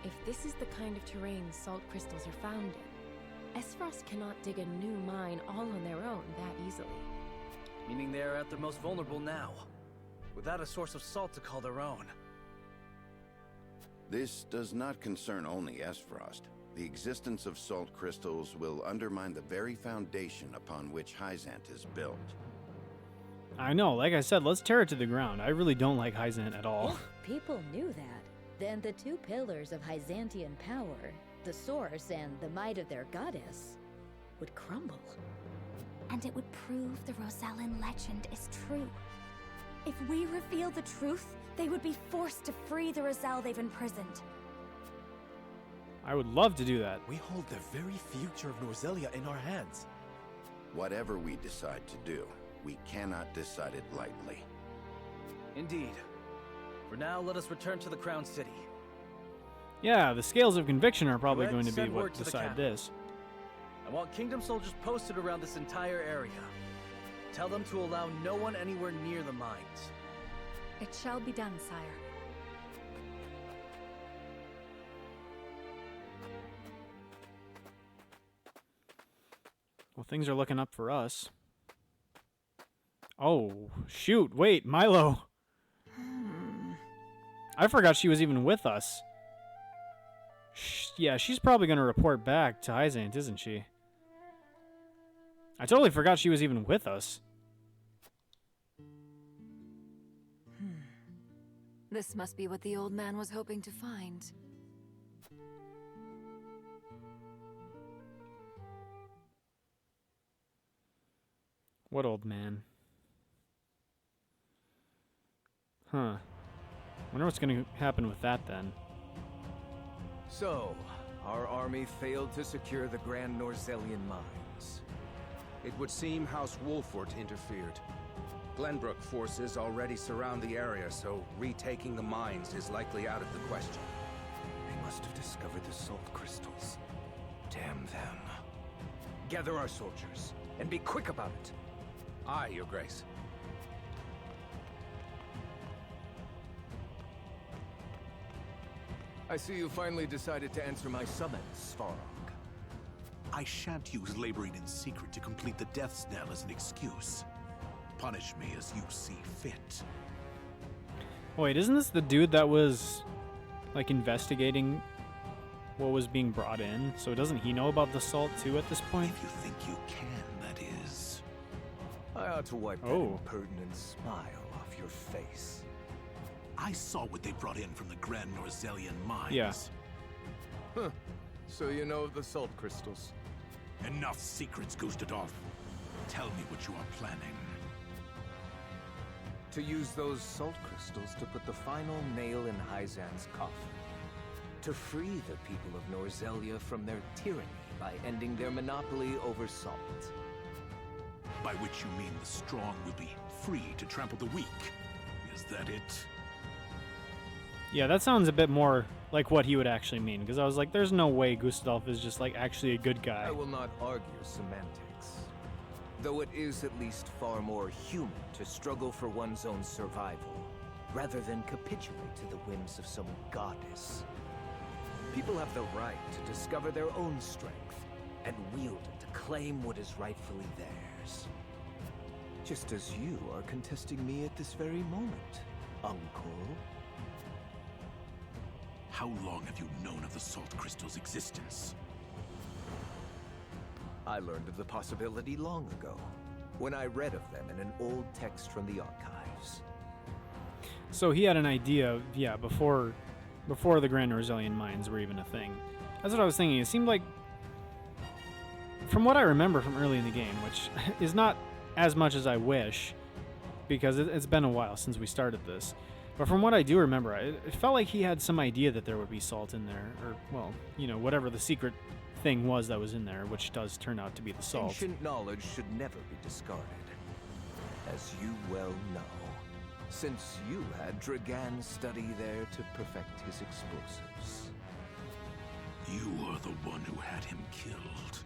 If this is the kind of terrain salt crystals are found in, Aesfrost cannot dig a new mine all on their own that easily.
Meaning they are at their most vulnerable now, without a source of salt to call their own.
This does not concern only Aesfrost. The existence of salt crystals will undermine the very foundation upon which Hyzant is built.
I know, like I said, let's tear it to the ground. I really don't like Hyzant at all.
If people knew that, then the two pillars of Hyzantian power, the source and the might of their goddess, would crumble.
And it would prove the Rosellan legend is true. If we reveal the truth, they would be forced to free the Rosell they've imprisoned.
I would love to do that.
We hold the very future of Norzelia in our hands.
Whatever we decide to do, we cannot decide it lightly.
Indeed. For now, let us return to the Crown City.
Yeah, the scales of conviction are probably
Red,
going to be
send
what
word to the
decide
capital.
this.
I want Kingdom soldiers posted around this entire area. Tell them to allow no one anywhere near the mines.
It shall be done, sire.
Well, things are looking up for us. Oh, shoot. Wait, Milo. I forgot she was even with us. Yeah, she's probably going to report back to Hyzant, isn't she? I totally forgot she was even with us.
This must be what the old man was hoping to find.
What old man? Huh. Wonder what's going to happen with that then.
So, our army failed to secure the Grand Norzelian Mines.
It would seem House Wolfort interfered. Glenbrook forces already surround the area, so retaking the mines is likely out of the question.
They must have discovered the salt crystals. Damn them. Gather our soldiers, and be quick about it.
Aye, Your Grace.
I see you finally decided to answer my summons, Svarog.
I shan't use laboring in secret to complete the death's knell as an excuse. Punish me as you see fit.
Wait, isn't this the dude that was, like, investigating what was being brought in? So doesn't he know about the salt, too, at this point?
If you think you can, that is.
I ought to wipe that impertinent smile off your face.
I saw what they brought in from the Grand Norzelian Mines.
Yeah.
Huh. So you know of the salt crystals?
Enough secrets, Gustadolf. Tell me what you are planning.
To use those salt crystals to put the final nail in Hyzant's coffin. To free the people of Norzelia from their tyranny by ending their monopoly over salt.
By which you mean the strong will be free to trample the weak. Is that it?
Yeah, that sounds a bit more like what he would actually mean, because I was like, there's no way Gustadolf is just, like, actually a good guy.
I will not argue semantics. Though it is at least far more human to struggle for one's own survival, rather than capitulate to the whims of some goddess. People have the right to discover their own strength, and wield it to claim what is rightfully theirs. Just as you are contesting me at this very moment, Uncle.
How long have you known of the salt crystal's existence?
I learned of the possibility long ago, when I read of them in an old text from the archives.
So he had an idea, yeah, before the Grand Norzelian Mines were even a thing. That's what I was thinking. It seemed like, from what I remember from early in the game, which is not as much as I wish, because it's been a while since we started this, but from what I do remember, it felt like he had some idea that there would be salt in there, or, well, you know, whatever the secret thing was that was in there, which does turn out to be the salt.
Ancient knowledge should never be discarded, as you well know, since you had Dragan study there to perfect his explosives.
You are the one who had him killed.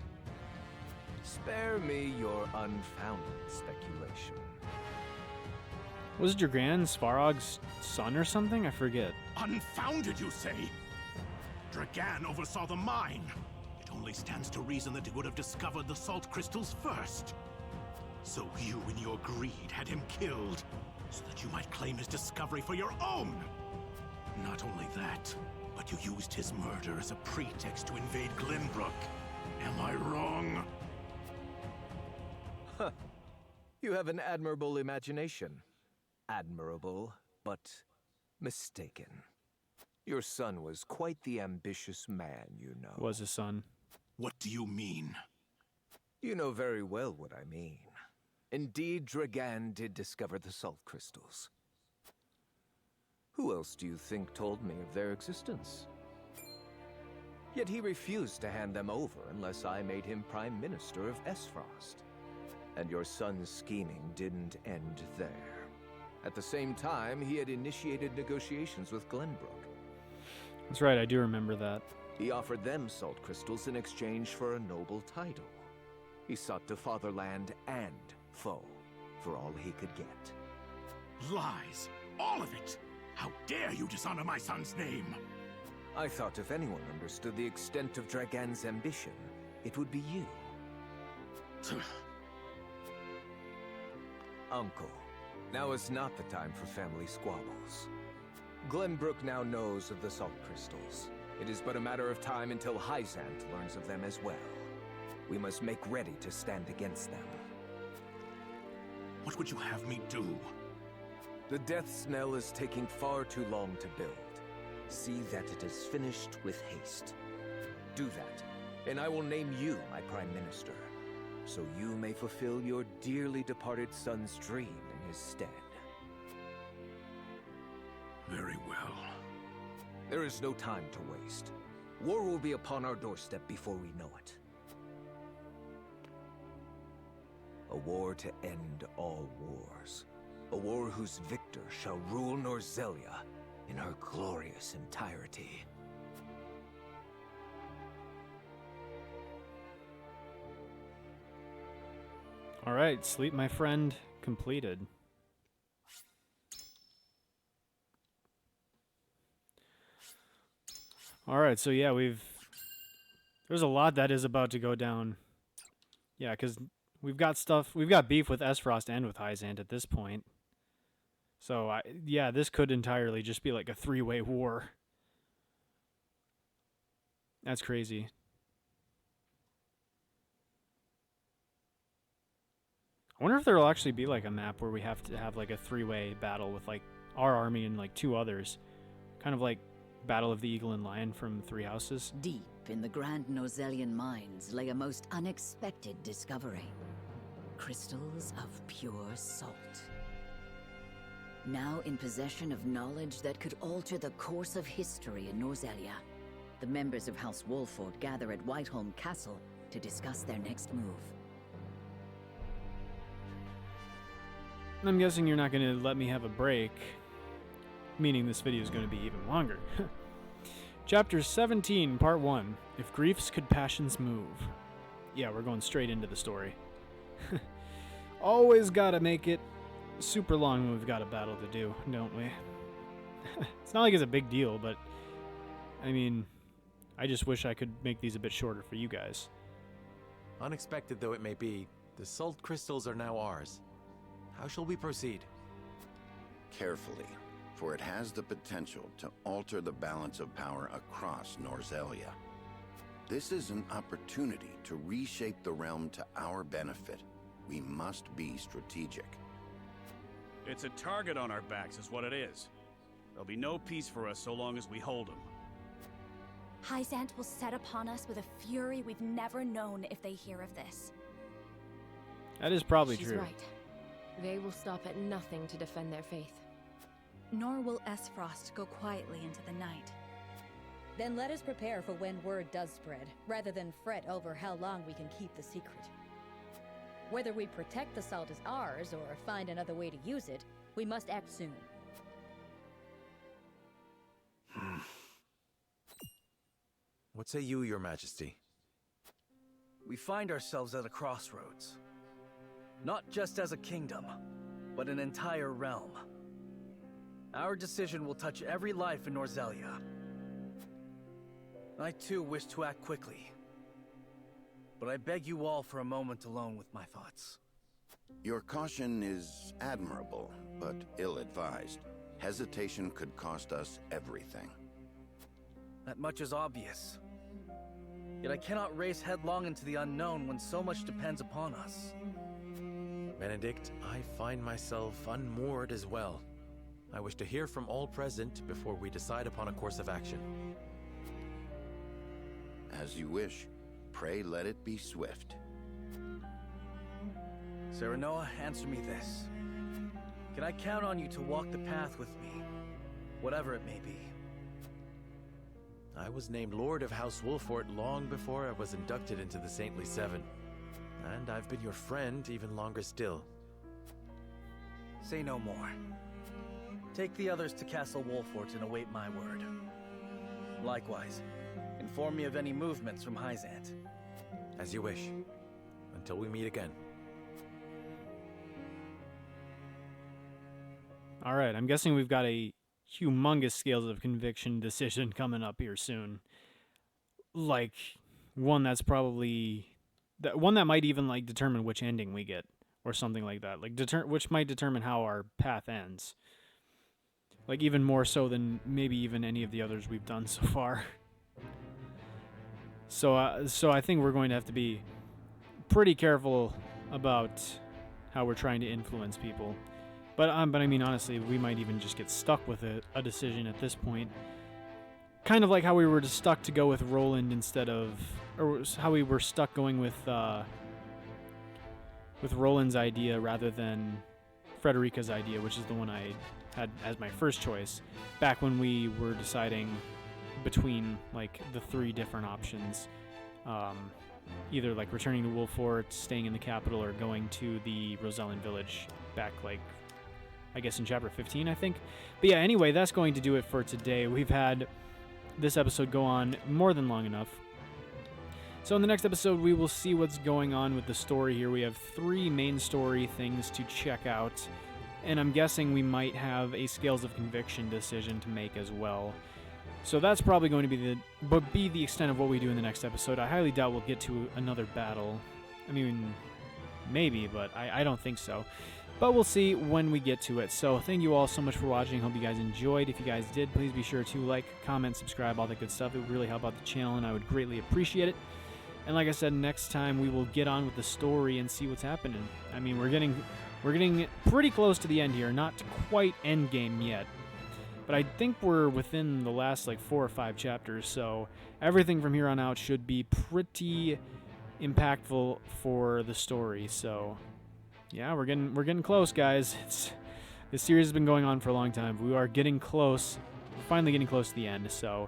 Spare me your unfounded speculation.
Was Dragan Svarog's son or something? I forget.
Unfounded, you say? Dragan oversaw the mine. It only stands to reason that he would have discovered the salt crystals first. So you, in your greed, had him killed, so that you might claim his discovery for your own. Not only that, but you used his murder as a pretext to invade Glenbrook. Am I wrong?
Huh. You have an admirable imagination. Admirable, but mistaken. Your son was quite the ambitious man, you know.
Was his son.
What do you mean?
You know very well what I mean. Indeed, Dragan did discover the salt crystals. Who else do you think told me of their existence? Yet he refused to hand them over unless I made him Prime Minister of Aesfrosti. And your son's scheming didn't end there. At the same time, he had initiated negotiations with Glenbrook.
That's right, I do remember that.
He offered them salt crystals in exchange for a noble title. He sought to fatherland and foe for all he could get.
Lies! All of it! How dare you dishonor my son's name!
I thought if anyone understood the extent of Dragan's ambition, it would be you. Uncle, now is not the time for family squabbles. Glenbrook now knows of the Salt Crystals. It is but a matter of time until Hyzant learns of them as well. We must make ready to stand against them.
What would you have me do?
The death knell is taking far too long to build. See that it is finished with haste. Do that, and I will name you my Prime Minister, so you may fulfill your dearly departed son's dream in his stead.
Very well.
There is no time to waste. War will be upon our doorstep before we know it. A war to end all wars. A war whose victor shall rule Norzelia in her glorious entirety.
All right, sleep, my friend, completed. All right, so yeah, there's a lot that is about to go down. Yeah, because we've got beef with Aesfrost and with Hyzant at this point. So, yeah, this could entirely just be like a three-way war. That's crazy. I wonder if there will actually be like a map where we have to have like a three-way battle with like our army and like two others. Kind of like Battle of the Eagle and Lion from Three Houses.
Deep in the Grand Norzelian Mines lay a most unexpected discovery. Crystals of pure salt. Now in possession of knowledge that could alter the course of history in Norzelia, the members of House Wolford gather at Whiteholm Castle to discuss their next move.
I'm guessing you're not going to let me have a break, meaning this video is going to be even longer. Chapter 17, Part 1, If Griefs Could Passions Move. Yeah, we're going straight into the story. Always gotta make it super long when we've got a battle to do, don't we? It's not like it's a big deal, but I mean, I just wish I could make these a bit shorter for you guys.
Unexpected though it may be, the salt crystals are now ours. How shall we proceed?
Carefully, for it has the potential to alter the balance of power across Norzelia. This is an opportunity to reshape the realm to our benefit. We must be strategic.
It's a target on our backs is what it is. There'll be no peace for us so long as we hold them.
Hyzant will set upon us with a fury we've never known if they hear of this.
That is probably
She's
true.
right. They will stop at nothing to defend their faith.
Nor will Aesfrost go quietly into the night.
Then let us prepare for when word does spread, rather than fret over how long we can keep the secret. Whether we protect the salt as ours or find another way to use it, we must act soon.
What say you, Your Majesty?
We find ourselves at a crossroads. Not just as a kingdom, but an entire realm. Our decision will touch every life in Norzelia. I too wish to act quickly. But I beg you all for a moment alone with my thoughts.
Your caution is admirable, but ill-advised. Hesitation could cost us everything.
That much is obvious. Yet I cannot race headlong into the unknown when so much depends upon us.
Benedict, I find myself unmoored as well. I wish to hear from all present before we decide upon a course of action.
As you wish. Pray let it be swift.
Serenoa, answer me this. Can I count on you to walk the path with me, whatever it may be?
I was named Lord of House Wolfort long before I was inducted into the Saintly Seven. And I've been your friend even longer still.
Say no more. Take the others to Castle Wolfort and await my word. Likewise, inform me of any movements from Hyzant.
As you wish. Until we meet again.
All right, I'm guessing we've got a humongous scales of conviction decision coming up here soon. Like, one that's probably... one that might even, like, determine which ending we get. or something like that. Like which might determine how our path ends. Like even more so than maybe even any of the others we've done so far. So I think we're going to have to be pretty careful about how we're trying to influence people. But I mean, honestly, we might even just get stuck with a decision at this point. Kind of like how we were just stuck to go with Roland instead of, or how we were stuck going with Roland's idea rather than Frederica's idea, which is the one I had as my first choice, back when we were deciding between like the 3 different options. Either like returning to Wolfort, staying in the capital, or going to the Rosellan village back like, I guess in chapter 15, I think. But yeah, anyway, that's going to do it for today. We've had this episode go on more than long enough. So in the next episode, we will see what's going on with the story here. We have 3 main story things to check out, and I'm guessing we might have a Scales of Conviction decision to make as well. So that's probably going to be the extent of what we do in the next episode. I highly doubt we'll get to another battle. I mean, maybe, but I don't think so. But we'll see when we get to it. So thank you all so much for watching. Hope you guys enjoyed. If you guys did, please be sure to like, comment, subscribe, all that good stuff. It would really help out the channel, and I would greatly appreciate it. And like I said, next time we will get on with the story and see what's happening. I mean, we're getting pretty close to the end here. Not quite end game yet. But I think we're within the last like 4 or 5 chapters, so everything from here on out should be pretty impactful for the story. So yeah, we're getting close, guys. This series has been going on for a long time. We are getting close. We're finally getting close to the end, so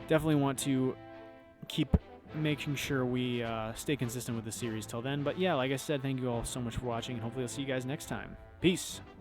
definitely want to keep making sure we stay consistent with the series till then. But yeah, like I said, thank you all so much for watching, and hopefully I'll see you guys next time. Peace.